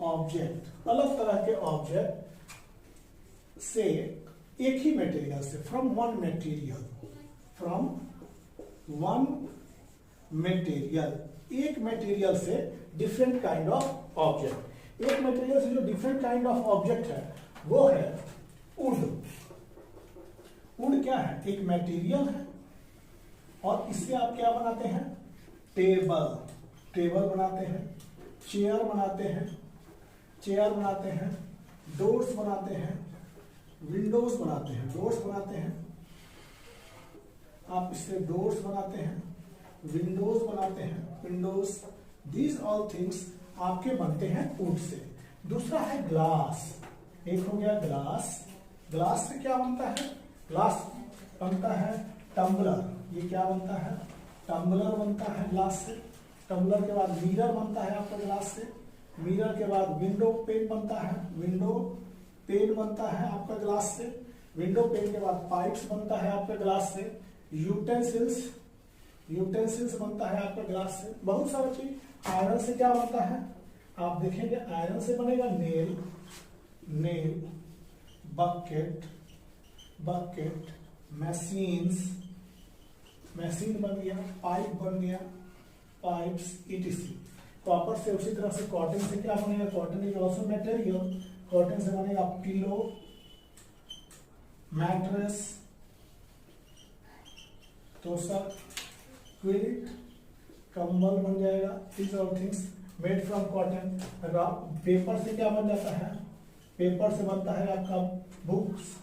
object, अलग तरह के ऑब्जेक्ट से एक ही मटेरियल से, फ्रॉम वन मटेरियल, एक मटेरियल से डिफरेंट काइंड ऑफ ऑब्जेक्ट। एक मटेरियल से जो डिफरेंट काइंड ऑफ ऑब्जेक्ट है वो है वुड। वुड क्या है? एक मटेरियल है और इससे आप क्या बनाते हैं? टेबल, टेबल बनाते हैं, चेयर बनाते हैं, चेयर बनाते हैं, डोर्स बनाते हैं, विंडोज बनाते हैं, डोर्स बनाते हैं, आप इससे डोर्स बनाते हैं, विंडोज बनाते हैं, विंडोज। दीज ऑल थिंग्स आपके बनते हैं वुड से। दूसरा है ग्लास। एक हो गया ग्लास। ग्लास से क्या बनता है? ग्लास बनता है टम्बलर। ये क्या बनता है? टम्बलर बनता है ग्लास से। टम्बलर के बाद मिरर बनता है आपका ग्लास से। मिरर के बाद विंडो पेन बनता है। विंडो पेन बनता है आपका ग्लास से। विंडो पेन के बाद पाइप्स बनता है आपका ग्लास से। यूटेंसिल्स, यूटेंसिल्स बनता है आपका ग्लास से। बहुत सारा चीज। आयरन से क्या बनता है? आप देखेंगे आयरन से बनेगा nail, nail, bucket, bucket, machines, machine बन गया, पाइप बन गया, पाइप्स, etc। कॉपर से उसी तरह से कॉटन से क्या बनेगा? Cotton is also material. Cotton से बनेगा पिलो, मैट्रेस, तोशक, क्विल्ट, कंबल बन जाएगा। These all things made from cotton. Paper से क्या बन जाता है? पेपर से बनता है आपका बुक्स,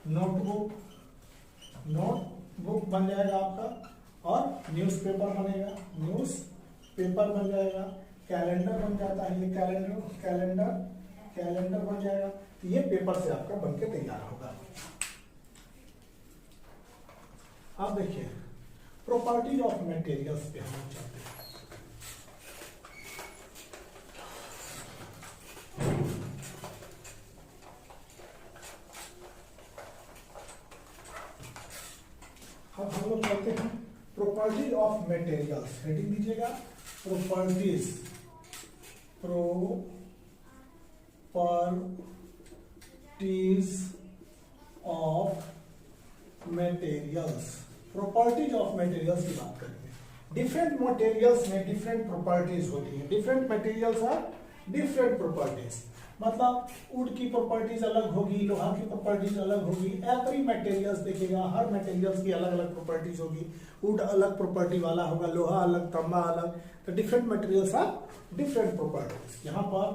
नोटबुक, नोटबुक बन जाएगा आपका। और न्यूज़पेपर बनेगा, न्यूज़ पेपर बन जाएगा। कैलेंडर बन जाता है, ये कैलेंडर, कैलेंडर, कैलेंडर बन जाएगा। तो ये पेपर से आपका बनके तैयार होगा। अब देखिए प्रॉपर्टीज ऑफ मटेरियल्स पे हम चलते हैं। अब हम लोग चलते हैं प्रॉपर्टीज ऑफ मटेरियल्स। हेडिंग दीजिएगा properties, properties of materials. Properties of materials की बात करेंगे। डिफरेंट मटेरियल्स में डिफरेंट प्रॉपर्टीज होती है। Different materials are different properties. मतलब वुड की प्रॉपर्टीज अलग होगी, लोहा की प्रॉपर्टीज अलग होगी। एवरी मटेरियल्स देखिएगा, हर मटेरियल्स की अलग अलग प्रॉपर्टीज होगी। वुड अलग प्रॉपर्टी वाला होगा, लोहा अलग, तांबा अलग। तो different materials are different properties. यहाँ पर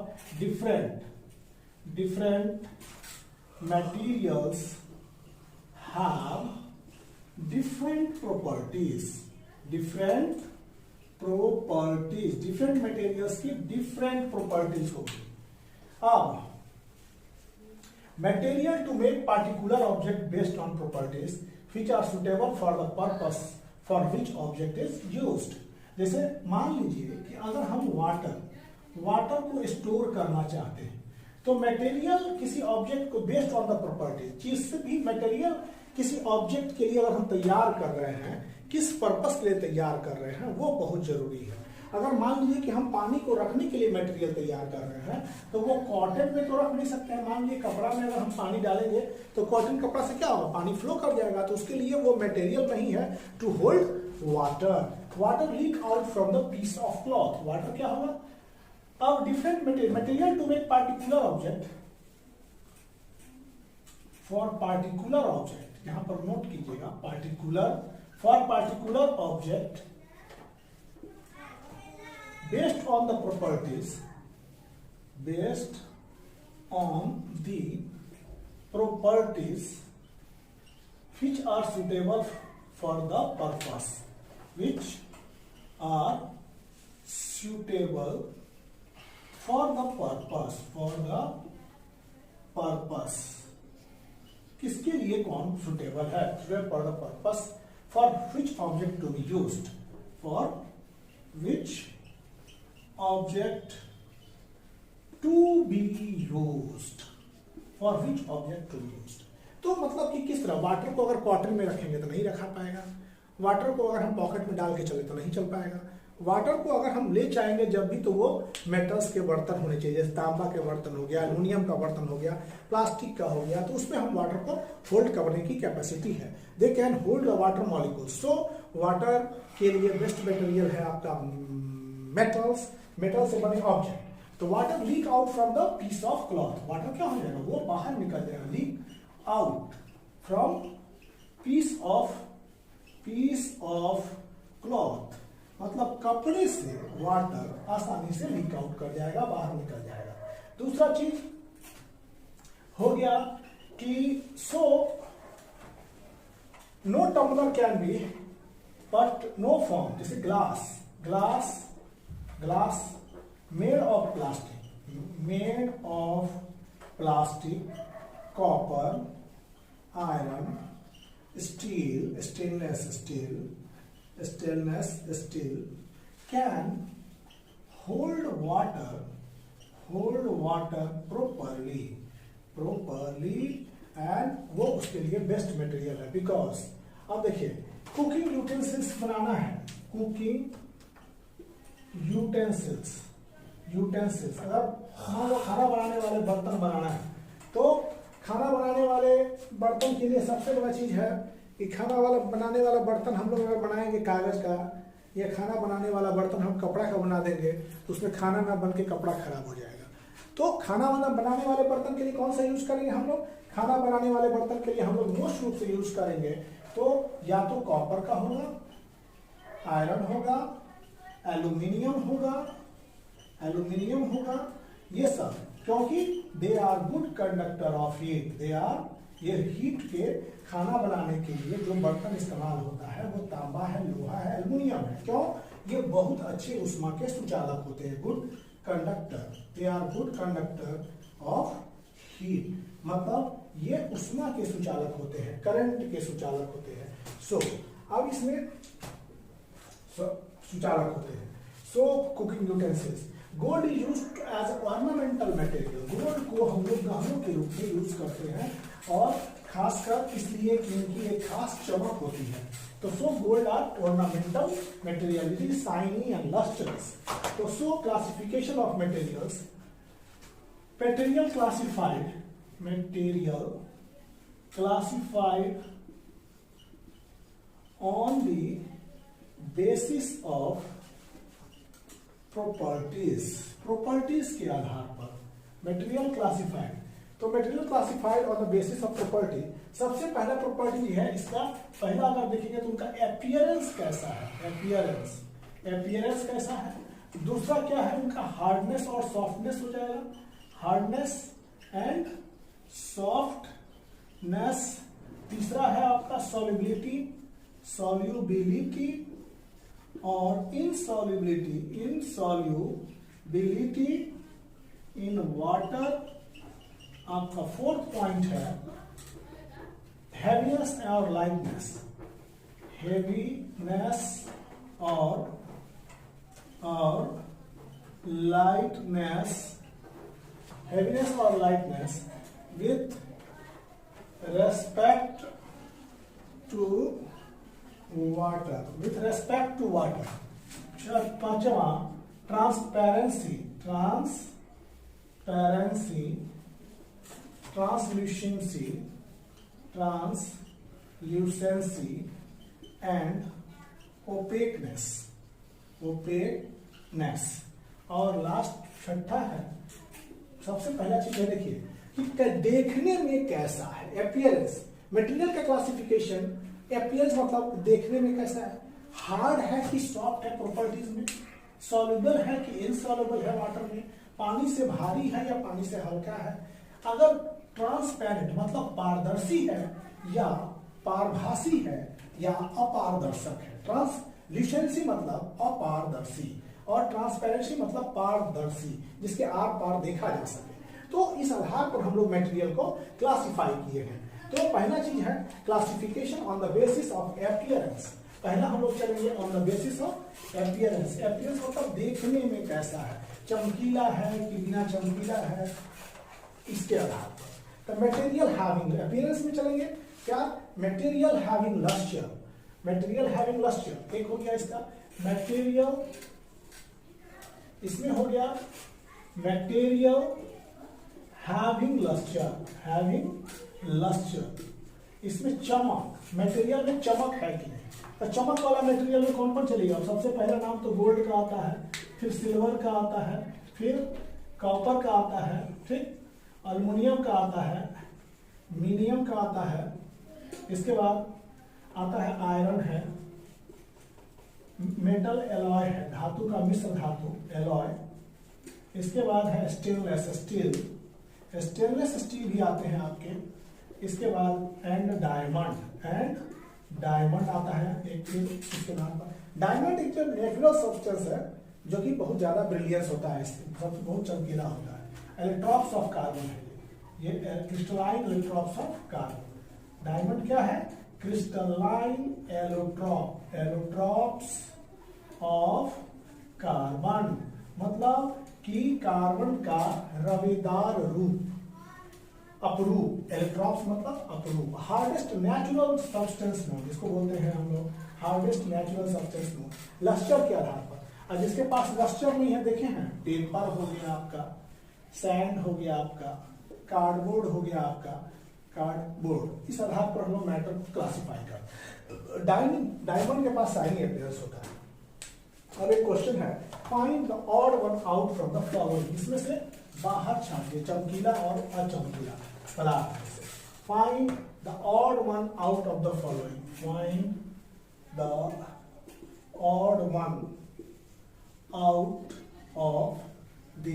different materials have different properties, different properties, different materials की different properties होगी। अब material to make particular object based on properties which are suitable for the purpose for which object is used। जैसे मान लीजिए कि अगर हम वाटर को स्टोर करना चाहते हैं तो मटेरियल किसी ऑब्जेक्ट को बेस्ड ऑन द प्रॉपर्टीज, चीज से भी मटेरियल किसी ऑब्जेक्ट के लिए अगर हम तैयार कर रहे हैं, किस पर्पस के लिए तैयार कर रहे हैं, वो बहुत जरूरी है। अगर मान लीजिए कि हम पानी को रखने के लिए मटेरियल तैयार कर रहे हैं तो वो कॉटन में तो रख नहीं सकते हैं। मान लीजिए कपड़ा में अगर हम पानी डालेंगे तो कॉटन कपड़ा से क्या होगा? पानी फ्लो कर जाएगा। तो उसके लिए वो मटेरियल नहीं है to hold water. Water leak out from the piece of cloth. Water क्या होगा? अब different material to make particular object, for particular object, यहां पर नोट कीजिएगा particular, for particular object based on the properties, based on the properties which are suitable for the purpose, which are suitable for the purpose, for the purpose, किसके लिए कौन suitable है? For the purpose for which object to be used, for which object to be used, for which object to be used. तो मतलब कि किस तरह water को अगर कॉटन में रखेंगे तो नहीं रखा पाएगा, वाटर को अगर हम पॉकेट में डाल के चले तो नहीं चल पाएगा, वाटर को अगर हम ले जाएंगे जब भी तो वो मेटल्स के बर्तन होने चाहिए, जैसे तांबा के बर्तन हो गया, एल्युमिनियम का बर्तन हो गया, प्लास्टिक का हो गया, तो उसमें हम वाटर को होल्ड करने की कैपेसिटी है। They can hold the water molecules. So water के लिए बेस्ट मटेरियल है आपका मेटल्स, मेटल से बने ऑब्जेक्ट। तो water leak out from the piece of cloth, water क्या हो जाएगा, वो बाहर निकल जाएगा, leak out from piece of cloth, मतलब कपड़े से वाटर आसानी से लीक आउट कर जाएगा, बाहर निकल जाएगा। दूसरा चीज हो गया कि so no tumbler can be but no form, जैसे glass made of plastic, copper, iron, stainless steel can hold water properly and वो उसके लिए बेस्ट मटेरियल है। बिकॉज अब देखिए कुकिंग यूटेंसिल्स बनाना है, कुकिंग यूटेंसिल्स अगर खाना बनाने वाले बर्तन बनाना है, तो खाना बनाने वाले बर्तन के लिए सबसे बड़ा चीज है कि बनाने वाला बर्तन हम लोग अगर बनाएंगे कागज का, या खाना बनाने वाला बर्तन हम कपड़ा का बना देंगे, तो उसमें खाना ना बन के कपड़ा खराब हो जाएगा। तो खाना बनाने वाले बर्तन के लिए कौन सा यूज करेंगे हम लोग, खाना बनाने वाले बर्तन के लिए हम लोग मोस्ट रूप से यूज करेंगे तो या तो कॉपर का होगा, आयरन होगा, एल्यूमिनियम होगा, ये सब, क्योंकि they are good conductor of heat, ये हीट के खाना बनाने के लिए जो बर्तन इस्तेमाल होता है वो तांबा है, लोहा है, एल्युमिनियम है। क्यों, ये बहुत अच्छे उष्मा के सुचालक होते हैं, good conductor, they are good conductor of heat, मतलब ये उष्मा के सुचालक होते हैं, करंट के सुचालक होते हैं। सो अब इसमें सुचालक होते हैं। So cooking utensils, gold is used as ornamental material, gold को हम लोग गहनों के रूप में यूज करते हैं, और खासकर इसलिए कि इनकी एक खास चमक होती है। तो so gold are ornamental material, it is shiny and lustrous. तो so classification of materials, material classified on the basis of properties के आधार पर मटेरियल क्लासिफाइड। तो material classified on the basis of property, सबसे पहला प्रॉपर्टी है इसका, पहला अगर देखेंगे तो उनका अपीयरेंस कैसा है, अपीयरेंस कैसा है। दूसरा क्या है, उनका हार्डनेस और सॉफ्टनेस हो जाएगा, हार्डनेस एंड सॉफ्टनेस। तीसरा है आपका सॉल्युबिलिटी और इनसॉल्युबिलिटी इन वाटर। आपका फोर्थ पॉइंट है हैवीनेस और लाइटनेस, हैवीनेस और lightness with respect to water. पांचवा ट्रांसपेरेंसी, ट्रांसल्यूसेंसी एंड ओपेकनेस। और लास्ट छठा है, सबसे पहला चीज है देखिए कि देखने में कैसा है, अपीयरेंस। मटेरियल का क्लासिफिकेशन, अपीयरेंस मतलब देखने में कैसा है, हार्ड है कि सॉफ्ट है प्रॉपर्टीज में, सॉल्युबल है कि इनसॉल्युबल है वाटर में, पानी से भारी है या पानी से हल्का है। अगर ट्रांसपेरेंट मतलब पारदर्शी है या पारभासी है या अपारदर्शक है। ट्रांसल्यूसेंसी मतलब अपारदर्शी और ट्रांसपेरेंसी मतलब पारदर्शी, जिसके आर पार देखा जा सके। तो इस आधार पर हम लोग मटेरियल को क्लासिफाई किए हैं। तो पहला चीज है classification on the basis of appearance. पहला हम लोग चलेंगे on the basis of appearance. Appearance मतलब देखने में कैसा है, चमकीला है कि बिना चमकीला है, इसके आधार पर। तो मटेरियल हैविंग, अपीयरेंस में चलेंगे क्या, मटेरियल हैविंग लस्टर, एक हो गया इसका मटेरियल, इसमें हो गया मटेरियल हैविंग लस्टर। इसमें चमक, मटेरियल में चमक है कि नहीं। तो चमक वाला मटेरियल में कौन कौन चलेगा? सबसे पहला नाम तो गोल्ड का आता है, फिर सिल्वर का आता है, फिर कॉपर का आता है, फिर अल्युमिनियम का आता है, मीडियम का आता है, इसके बाद आता है आयरन है, मेटल एलॉय है, धातु का मिश्र धातु एलॉय, इसके बाद है स्टेनलेस स्टील, स्टेनलेस स्टील भी आते हैं आपके, इसके बाद एंड डायमंड आता है एक फिर इसके नाम पर। डायमंड एक जो नेचुरल सब्सटेंस है जो कि बहुत ज्यादा ब्रिलियंस होता है, इससे बहुत चमकीला होता है। इलेक्ट्रॉप्स ऑफ कार्बन है ये क्रिस्टलाइन इलेक्ट्रॉप्स ऑफ कार्बन। डायमंड क्या है? क्रिस्टलाइन एलोट्रॉप्स ऑफ कार्बन, मतलब कि कार्बन का रवेदार रूप, अपरूप। इलेक्ट्रॉप्स मतलब अपरूप। हार्डेस्ट नेचुरल सब्सटेंस नोन, जिसको बोलते हैं हम लोग hardest natural substance known, lustre के आधार पर। और जिसके पास लस्टर नहीं है, देखे हैं, पेपर हो गया आपका, सैंड हो गया आपका, कार्डबोर्ड हो गया आपका, कार्डबोर्ड, इस आधार पर हम लोग मैटर को क्लासिफाई करते। डायमंड के पास शाइनिंग अपीयरेंस होता है। अब एक क्वेश्चन है, find the odd one out from the following, इसमें से बाहर छांटिए चमकीला और अचमकीला पदार्थ में से। Find the odd one out of the following, find the odd one out of the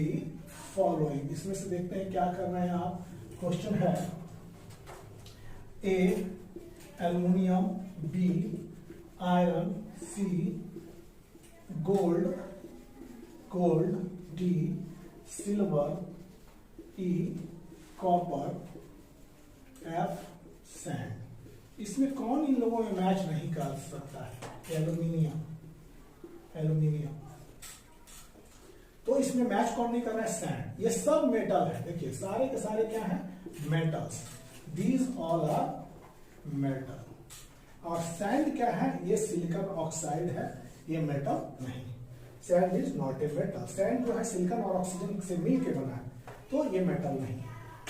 following. इसमें से देखते हैं क्या कर रहे हैं आप। क्वेश्चन है ए एल्युमिनियम, बी आयरन, सी गोल्ड, डी सिल्वर, ई कॉपर, एफ सैंड। इसमें कौन इन लोगों में मैच नहीं कर सकता है? एल्युमिनियम। तो इसमें मैच कौन नहीं कर रहा है? सैंड। ये सब मेटल है, देखिए सारे के सारे क्या है? Metals. These all are metal. और सैंड क्या है? ये सिलिकॉन ऑक्साइड है, ये मेटल नहीं। Sand is not a metal. Sand जो है सिलिकॉन और ऑक्सीजन से मिलकर बना है, तो ये मेटल नहीं है।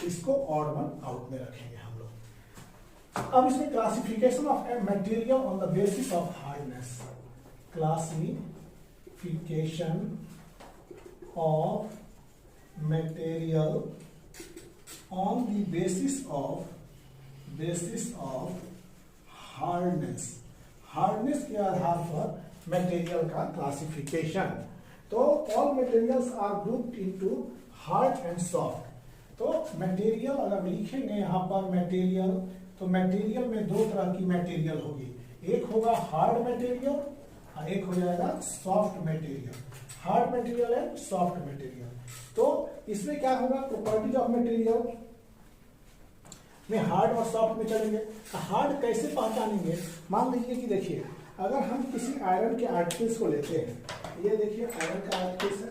इसको ऑड वन आउट में रखेंगे हम लोग। अब इसमें classification of a material on the basis of hardness, classification of material on the basis of hardness, hardness के आधार पर मटेरियल का क्लासिफिकेशन। तो all materials are grouped into hard and soft. तो मटेरियल अगर लिखेंगे यहाँ पर मटेरियल, तो मटेरियल में दो तरह की मटेरियल होगी, एक होगा हार्ड मटेरियल और एक हो जाएगा soft material. Hard material and soft material. तो इसमें क्या होगा? प्रॉपर्टीज ऑफ मटेरियल में हार्ड और सॉफ्ट में चलेंगे। हार्ड कैसे पहचानेंगे? मान लीजिए कि देखिए, अगर हम किसी आयरन के आर्टिकल्स को लेते हैं, ये देखिए आयरन का आर्टिकल्स है,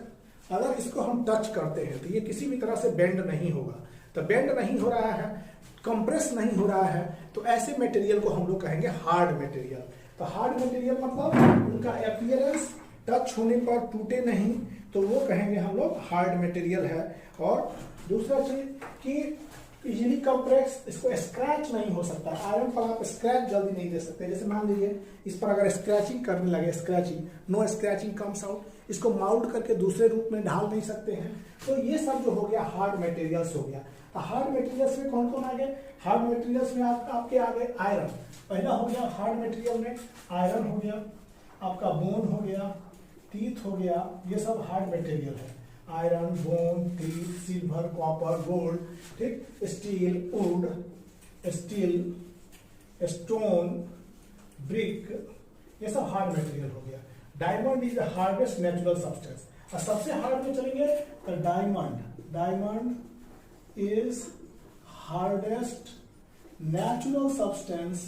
अगर इसको हम टच करते हैं तो ये किसी भी तरह से बेंड नहीं होगा। तो बेंड नहीं हो रहा है, कंप्रेस नहीं हो रहा है, तो ऐसे मटेरियल को हम लोग कहेंगे हार्ड मटेरियल। तो हार्ड मटेरियल मतलब उनका अपीयरेंस टच होने पर टूटे नहीं, तो वो कहेंगे हम लोग हार्ड मटेरियल है। और दूसरा चीज कि इजीली कंप्रेस, इसको स्क्रैच नहीं हो सकता। आयरन पर आप स्क्रैच जल्दी नहीं दे सकते। जैसे मान लीजिए इस पर अगर स्क्रैचिंग करने लगे, scratching, no scratching comes out, इसको माउल्ड करके दूसरे रूप में ढाल नहीं सकते हैं। तो ये सब जो हो गया हार्ड मटेरियल्स हो गया। तो हार्ड मटेरियल्स में कौन कौन आ गए? हार्ड मटेरियल्स में आपके आ गए आयरन, पहला हो गया हार्ड मटेरियल में आयरन हो गया, आपका बोन हो गया, टीथ हो गया, ये सब हार्ड मटेरियल है। Iron, bone, teeth, silver, copper, gold, ठीक, steel, wood, steel, stone, brick, ये सब हार्ड मटेरियल हो गया। Diamond is the hardest natural substance. और सबसे हार्ड में चलेंगे तो diamond is hardest natural substance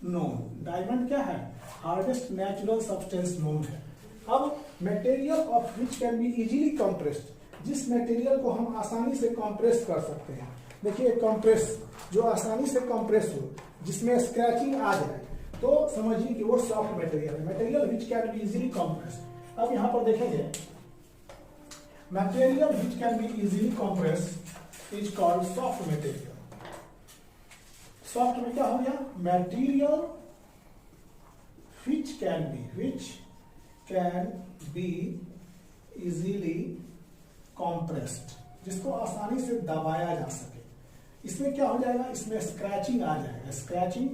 known. Diamond क्या है? हार्डेस्ट नेचुरल सब्सटेंस नोन है। अब material of which can be easily compressed, जिस मटेरियल को हम आसानी से कंप्रेस कर सकते हैं। देखिए कंप्रेस, जो आसानी से कंप्रेस हो, जिसमें स्क्रैचिंग आ जाए, तो समझिए कि वो सॉफ्ट मटेरियल है। Material which can be easily compressed. अब यहां पर देखेंगे material which can be easily compressed, is called soft material. Soft में क्या हो गया? Material which can be easily compressed, जिसको आसानी से दबाया जा सके। इसमें क्या हो जाएगा? इसमें स्क्रैचिंग आ जाएगा। स्क्रैचिंग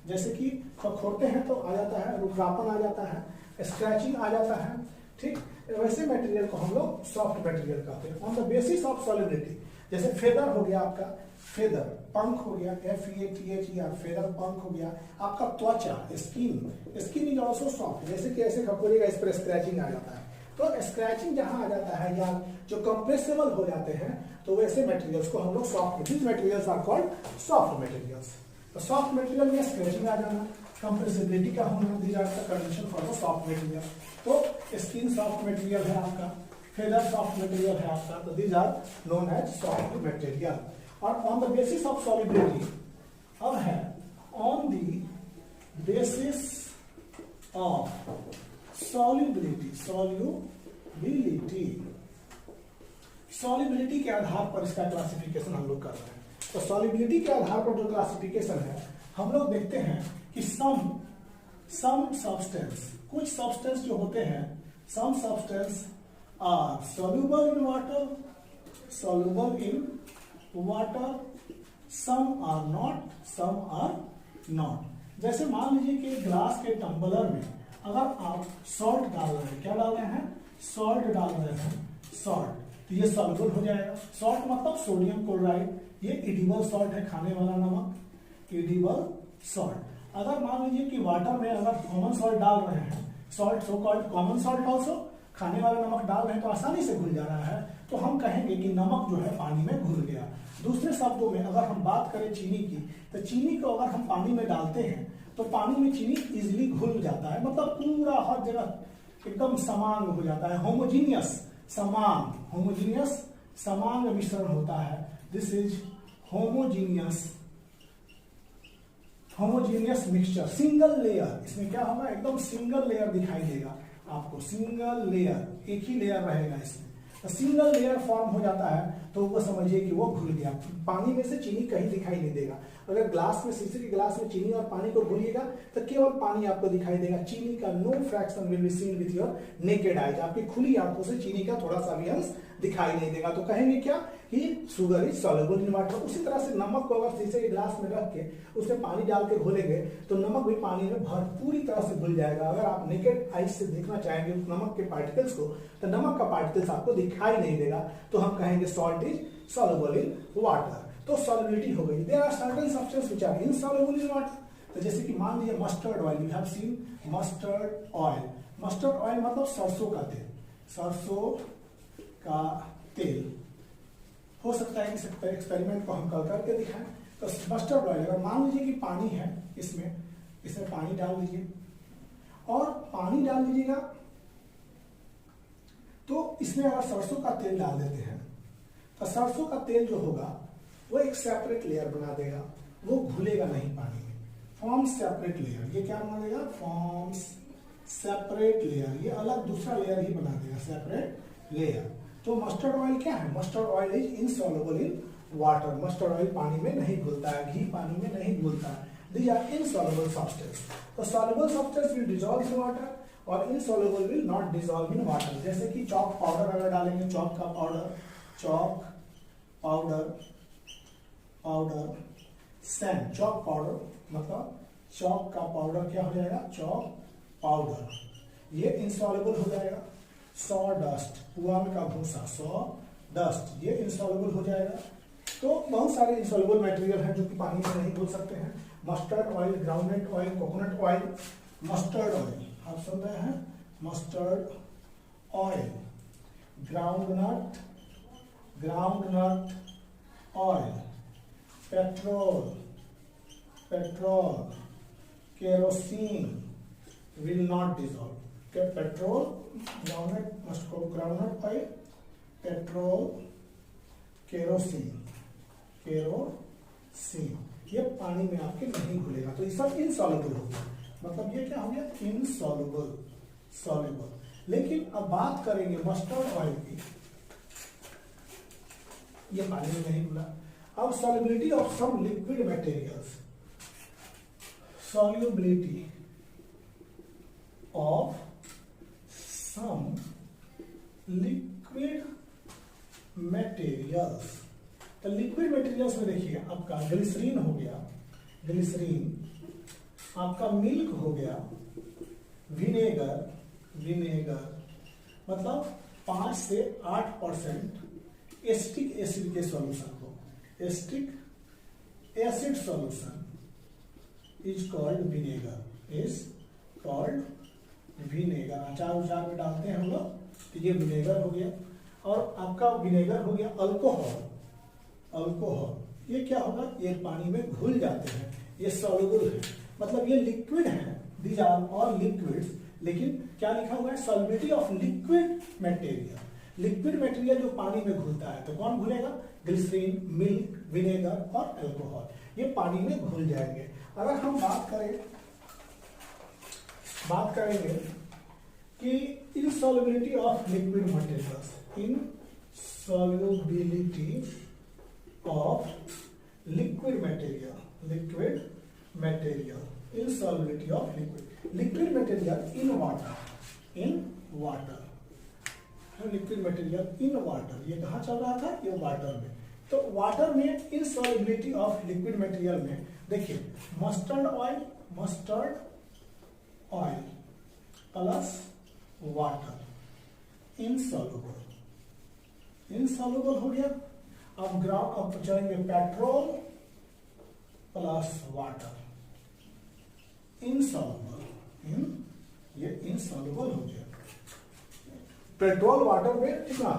जैसे कि खोदते हैं तो आ जाता है, रुखापन आ जाता है, स्क्रैचिंग आ जाता है, ठीक। वैसे मटेरियल को हम लोग सॉफ्ट मटेरियल कहते हैं। On the basis of solubility, जैसे फेदर हो गया आपका, फेदर पंख हो गया, FEATHER, फेदर पंख हो गया। आपका त्वचा, स्किन इज ऑल्सो सॉफ्ट, जैसे कि ऐसे खोलिएगा इस पर स्क्रैचिंग आ जाता है। तो स्क्रैचिंग जहां आ जाता है या जो कंप्रेसिबल हो जाते हैं, तो वैसे मटेरियल्स को हम लोग soft, this materials are called soft materials. तो सॉफ्ट मटेरियल में स्क्रैचिंग आ जाना, कंप्रेसिबिलिटी का होना, these are the condition for the soft material. तो स्किन सॉफ्ट मटेरियल है आपका, फेदर सॉफ्ट मटेरियल है आपका, तो these are known as soft material. और on the basis of solubility, अब है on the basis of solubility, solubility के आधार पर इसका क्लासिफिकेशन हम लोग कर रहे हैं। तो सॉलिबिलिटी के आधार पर जो क्लासिफिकेशन है, हम लोग देखते हैं कि सम सब्सटेंस, कुछ सब्सटेंस जो होते हैं, some substance are soluble in water, some are not। जैसे मान लीजिए कि ग्लास के टम्बलर में अगर आप सॉल्ट डाल रहे हैं, क्या डाल रहे हैं? सॉल्ट डाल रहे हैं, सॉल्ट, तो ये सॉल्युबल हो जाएगा। सॉल्ट मतलब सोडियम क्लोराइड, ये एडिबल सॉल्ट है, खाने वाला नमक, एडिबल सॉल्ट। अगर मान लीजिए कि वाटर में अगर कॉमन सॉल्ट डाल रहे हैं, salt so called common salt also, खाने वाला नमक डाल रहे हैं तो आसानी से घुल जा रहा है, तो हम कहेंगे कि नमक जो है पानी में घुल गया। दूसरे शब्दों में अगर हम बात करें चीनी की, तो चीनी को अगर हम पानी में डालते हैं तो पानी में चीनी इजिली घुल जाता है, मतलब पूरा हर जगह एकदम समान हो जाता है, होमोजीनियस समान मिश्रण होता है। This is homogeneous mixture, single layer. इसमें क्या होगा? एकदम सिंगल लेयर दिखाई देगा आपको, सिंगल लेयर, एक ही लेयर रहेगा इसमें। तो सिंगल लेयर फॉर्म हो जाता है तो वो समझिए कि वो घुल गया। पानी में से चीनी कहीं दिखाई नहीं देगा। अगर ग्लास में, शीशे के ग्लास में चीनी और पानी को घुलिएगा तो केवल पानी आपको दिखाई देगा, चीनी का no fraction will be seen with your naked eyes. आपकी खुली आंखों से चीनी का थोड़ा सा भी अंश दिखाई नहीं देगा। तो कहेंगे क्या कि sugar is soluble in water. उसी तरह से नमक को अगर शीशे के ग्लास में रख के उसमें पानी डाल के घोलेंगे तो नमक भी पानी में पूरी तरह से घुल जाएगा। अगर आप नेकेड आइज से देखना चाहेंगे उस नमक के पार्टिकल्स को, तो नमक का पार्टिकल्स आपको दिखाई नहीं देगा, तो हम कहेंगे salt is soluble in water। तो solubility हो गई। There are certain substances which are insoluble in water। तो जैसे कि मान लीजिए mustard oil, you have seen mustard oil. Mustard oil मतलब सरसों का तेल, सरसों का तेल। हो सकता है इस एक्सपेरिमेंट को हम कर करके दिखाएं। तो मस्टर्ड ऑयल, अगर मान लीजिए कि पानी है, इसमें पानी डाल लीजिए और पानी डाल लीजिएगा, तो इसमें अगर सरसों का तेल डाल देते हैं तो सरसों का तेल जो होगा वो एक सेपरेट लेयर बना देगा, वो घुलेगा नहीं पानी में, फॉर्म्स सेपरेट लेयर। ये क्या बना देगा? फॉर्म्स सेपरेट लेयर, ये अलग दूसरा लेयर ही बना देगा, सेपरेट लेयर। तो मस्टर्ड ऑयल क्या है? Mustard oil is insoluble in water. Mustard oil पानी में नहीं घुलता है, घी पानी में नहीं घुलता है। These are insoluble substance. तो soluble substance will dissolve in water और insoluble will not dissolve in water. जैसे कि चॉक पाउडर अगर डालेंगे, चॉक का powder, chalk powder, sand, chalk powder मतलब चॉक का पाउडर क्या हो जाएगा? चॉक पाउडर, ये इंसॉल्युबल हो जाएगा। सॉ डस्ट, पुआल का भूसा, सॉ डस्ट, ये इंसॉल्युबल हो जाएगा। तो बहुत सारे इंसॉल्युबल मटेरियल हैं जो कि पानी में नहीं घुल सकते हैं। Mustard oil, groundnut oil, coconut oil, mustard oil, आप सुन रहे हैं, mustard oil, groundnut oil, petrol, kerosene will not dissolve। okay, petrol, groundnut oil, petrol, kerosene, ये पानी में आपके नहीं घुलेगा, तो ये सब इनसॉल्युबल हो गया। मतलब ये क्या हो गया? सॉल्युबल। लेकिन अब बात करेंगे मस्टर्ड ऑयल की। ये पानी में नहीं घुला। अब solubility of some liquid materials, solubility of some liquid materials। तो लिक्विड मटेरियल्स में देखिए आपका ग्लिसरीन हो गया, ग्लिसरीन, आपका मिल्क हो गया, विनेगर, विनेगर मतलब 5 से 8% एसिटिक एसिड के सॉल्यूशन को, acetic acid solution is called vinegar, is called vinegar। अचार उचार में डालते हैं हम लोग, तो ये विनेगर हो गया। और आपका विनेगर हो गया अल्कोहल, अल्कोहल ये क्या होगा, ये पानी में घुल जाते हैं, ये सॉल्युबल है, मतलब ये लिक्विड है, दीज आर ऑल लिक्विड्स। लेकिन क्या लिखा हुआ है, solubility of liquid material, liquid material जो पानी में घुलता है, तो कौन घुलेगा, ग्लिसरीन, मिल्क, विनेगर और अल्कोहल, ये पानी में घुल जाएंगे। अगर हम बात करेंगे कि इनसॉल्युबिलिटी of liquid materials, इनसॉल्युबिलिटी of liquid material, liquid material, इनसॉल्युबिलिटी of liquid material in water, in water, liquid material in water, ये कहाँ चल रहा था, ये वाटर में। तो वाटर में इनसॉल्युबिलिटी ऑफ लिक्विड मटेरियल में देखिए mustard oil plus water, insoluble, insoluble हो गया। अब अब चलेंगे पेट्रोल प्लस वाटर, इनसॉल्युबल, ये इनसॉल्युबल हो गया। पेट्रोल वाटर में कितना,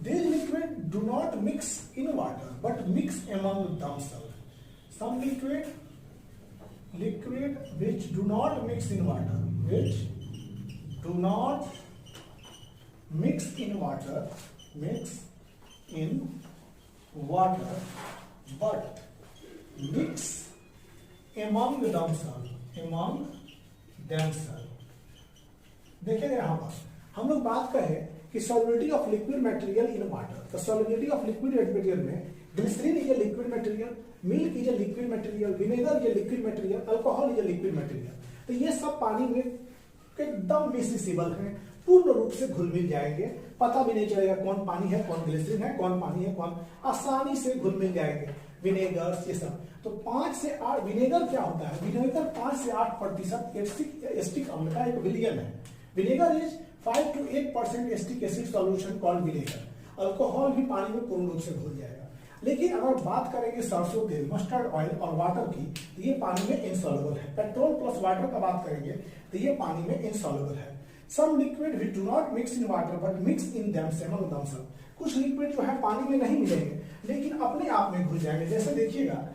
these liquid do not mix in water but mix among themselves। some liquid which do not mix in water, which do not mix in water but mix among themselves, देखिए यहां पर हम लोग बात करें कि solubility of liquid material in water. तो solubility of liquid material में glycerine is a liquid material, milk is a liquid material, vinegar is a liquid material, alcohol is a liquid material. तो ये सब पानी में एकदम मिसरिसिबल है, पूर्ण रूप से घुल मिल जाएंगे, पता भी नहीं चलेगा कौन पानी है, कौन ग्लिसरीन है, कौन पानी है, कौन, आसानी से घुल मिल जाएंगे विनेगर ये सब। तो 5 से 8 विनेगर क्या होता है, विनेगर 5 से 8% एसिटिक अम्ल का एक विलयन है। Vinegar is 5 to 8% acetic acid solution called vinegar. Alcohol भी पानी में पूर्ण रूप से घुल जाएगा। लेकिन अगर बात करेंगे सरसों तेल, मस्टर्ड ऑयल और वाटर की, तो ये पानी में इनसॉल्युबल है। पेट्रोल प्लस वाटर का बात करेंगे तो ये पानी में इनसॉल्युबल है। Some liquid which do not mix in water but mix in themselves, कुछ लिक्विड जो है पानी में नहीं मिलेंगे लेकिन अपने आप में घुल जाएंगे। जैसे देखिएगा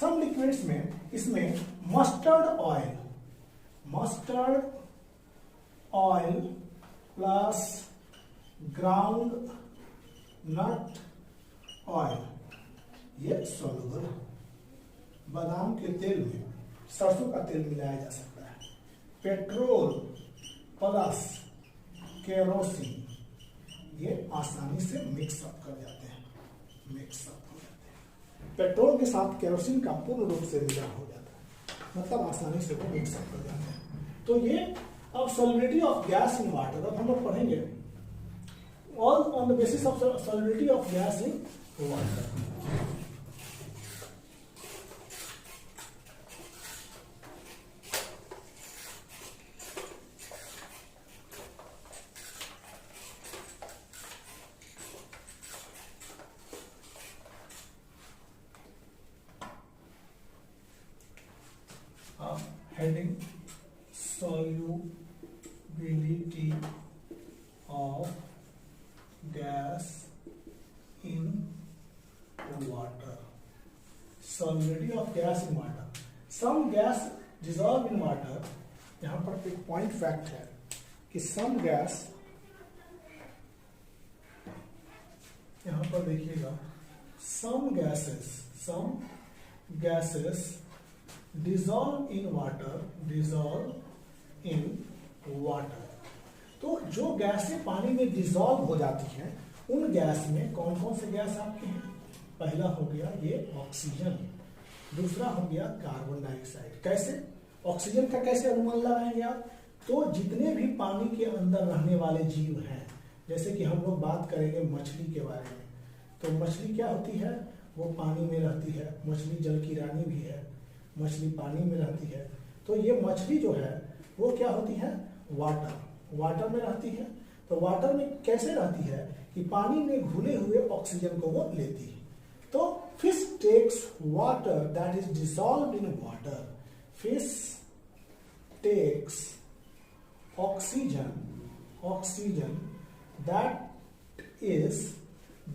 सम लिक्विड्स में, इसमें mustard oil plus groundnut oil, ये सॉल्युबल है। बादाम के तेल में सरसों का तेल मिलाया जा सकता है। पेट्रोल प्लस केरोसिन, ये आसानी से मिक्सअप कर जाते हैं, मिक्सअप हो जाते हैं। पेट्रोल के साथ केरोसिन का पूर्ण रूप से मिलान हो जाता है, मतलब आसानी से वो मिक्सअप कर जाते हैं। तो ये अब solubility of gas in water, अब हम लोग पढ़ेंगे all on the basis of solubility of gas in water. Heading solubility of gas in water, solubility of gas in water, some gas dissolve in water। यहां पर एक point fact है कि some gas, यहां पर देखिएगा some gases dissolve in water। तो जो गैसें पानी में डिजॉल्व हो जाती हैं उन गैस में कौन कौन से गैस आपके हैं? पहला हो गया ये ऑक्सीजन, दूसरा हो गया कार्बन डाइऑक्साइड। कैसे? ऑक्सीजन का कैसे अनुमान लगाएंगे आप? तो जितने भी पानी के अंदर रहने वाले जीव हैं, जैसे कि हम लोग बात करेंगे मछली के बारे में, तो मछली क्या होती है? वो पानी में रहती है, मछली जल की रानी भी है, मछली पानी में रहती है। तो ये मछली जो है वो क्या होती है? वाटर में रहती है। तो वाटर में कैसे रहती है कि पानी में घुले हुए ऑक्सीजन को वो लेती है। तो fish takes water that is dissolved in water. Fish takes oxygen that is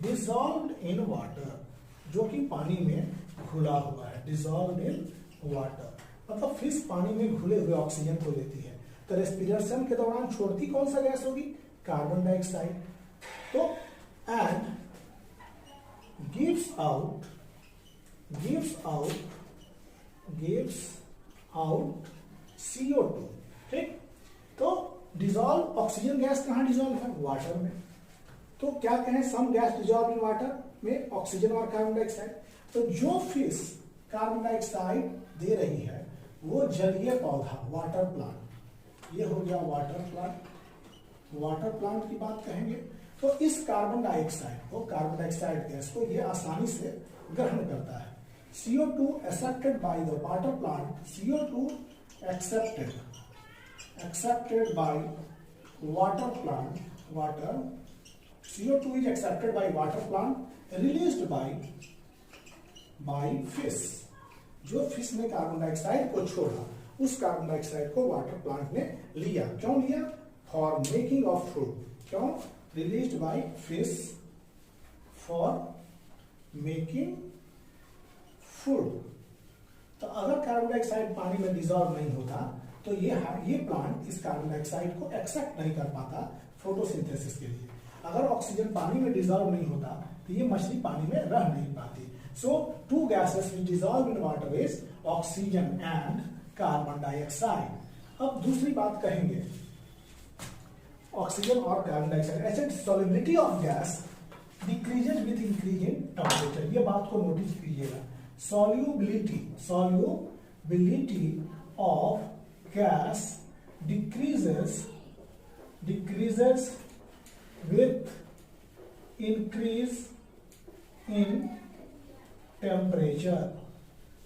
dissolved in water, जो कि पानी में घुला हुआ है, डिसॉल्व्ड इन वाटर। मतलब फिश पानी में घुले हुए ऑक्सीजन को लेती है। तो रेस्पिरेशन के दौरान छोड़ती कौन सा गैस होगी? Carbon dioxide. तो एंड गिव्स आउट CO2। ठीक, तो डिसॉल्व ऑक्सीजन गैस कहाँ डिसॉल्व है? वाटर में। तो क्या कहें? सम गैस डिसॉल्व इन वाटर में ऑक्सीजन और कार्बन डाइऑक्साइड। तो जो फिश कार्बन डाइऑक्साइड दे रही है वो जलीय पौधा, वाटर प्लांट, ये हो गया वाटर प्लांट की बात कहेंगे। तो इस कार्बन डाइऑक्साइड गैस को ये आसानी से ग्रहण करता है। CO2 accepted by the water plant, CO2 accepted by water plant, CO2 is accepted by water plant, released by fish। जो फिश ने कार्बन डाइऑक्साइड को छोड़ा, उस कार्बन डाइऑक्साइड को वाटर प्लांट ने लिया। क्यों लिया? For making of food. क्यों? Released by fish for making food. तो अगर कार्बन डाइऑक्साइड पानी में डिसॉल्व नहीं होता तो ये प्लांट इस कार्बन डाइऑक्साइड को एक्सेप्ट नहीं कर पाता फोटोसिंथेसिस के लिए। अगर ऑक्सीजन पानी में डिसॉल्व नहीं होता तो ये मछली पानी में रह नहीं पाती। So two gases which dissolve in water is oxygen and carbon dioxide। अब दूसरी बात कहेंगे ऑक्सीजन और कार्बन डाइऑक्साइड। ऐसे solubility of gas decreases with increasing temperature। ये बात को नोटिस कीजिएगा। solubility of gas decreases with increase in temperature.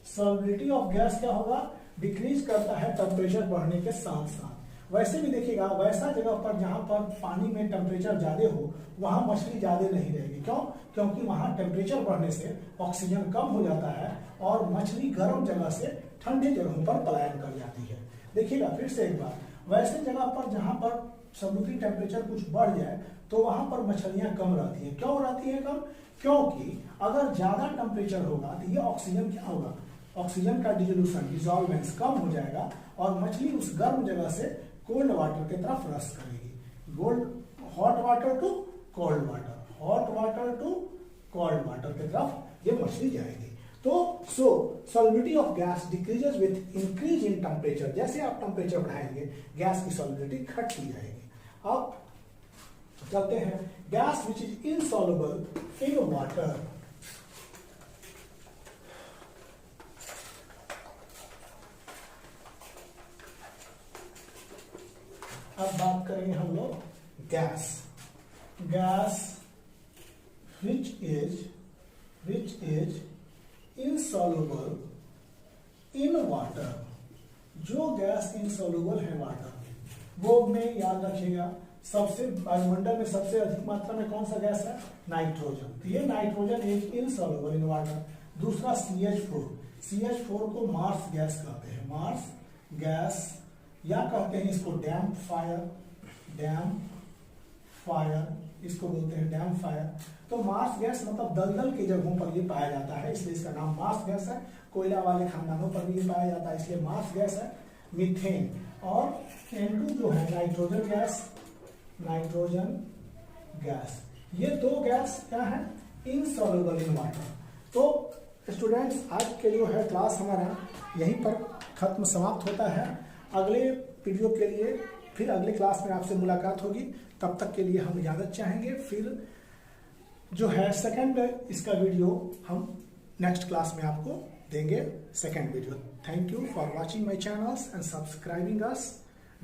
Solubility of gas क्या होगा? डिक्रीज करता है टेम्परेचर बढ़ने के साथ साथ। वैसे भी देखिएगा, वैसा जगह पर जहां पर पानी में टेम्परेचर ज्यादा हो वहां मछली ज्यादा नहीं रहेगी। क्यों? क्योंकि वहां टेम्परेचर बढ़ने से ऑक्सीजन कम हो जाता है और मछली गर्म जगह से ठंडे जगहों पर पलायन कर जाती है। देखिएगा फिर से एक बार, वैसे जगह पर जहां पर समुद्री टेम्परेचर कुछ बढ़ जाए तो वहां पर मछलियां कम रहती हैं। क्यों रहती है कम? क्योंकि अगर ज्यादा टेम्परेचर होगा तो ये ऑक्सीजन क्या होगा? ऑक्सीजन का डिसॉल्वेंस कम हो जाएगा और मछली उस गर्म जगह से कोल्ड वाटर की तरफ रस करेगी। Hot water to cold water की तरफ ये मछली जाएगी। तो solubility of gas decreases with increase in temperature. जैसे आप टेम्परेचर बढ़ाएंगे गैस की सॉल्युबिलिटी घटती जाएगी। अब चलते हैं gas which is insoluble in water. अब बात करेंगे हम लोग gas which is insoluble in water. जो गैस इनसॉल्युबल है वाटर में, वो में याद रखिएगा सबसे वायुमंडल में सबसे अधिक मात्रा में कौन सा गैस है? नाइट्रोजन। तो ये nitrogen is insoluble in water. दूसरा CH4 को मार्स गैस कहते हैं, मार्स गैस, या कहते हैं इसको डैम्प फायर, इसको बोलते हैं डैम्प फायर। तो मार्स गैस मतलब दलदल की जगहों पर ये पाया जाता है, इसलिए इसका नाम मार्स गैस है। कोयला वाले खानदानों पर भी ये पाया जाता है, इसलिए मार्स गैस है। मीथेन और N2 जो है नाइट्रोजन गैस, ये दो गैस क्या है? Insoluble in water. तो स्टूडेंट्स, आज के जो है क्लास हमारा यहीं पर समाप्त होता है। अगले वीडियो के लिए फिर अगले क्लास में आपसे मुलाकात होगी। तब तक के लिए हम इजाजत चाहेंगे। फिर जो है सेकंड इसका वीडियो हम नेक्स्ट क्लास में आपको देंगे, second video. Thank you for watching my channels and subscribing us.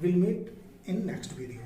Will meet in next video.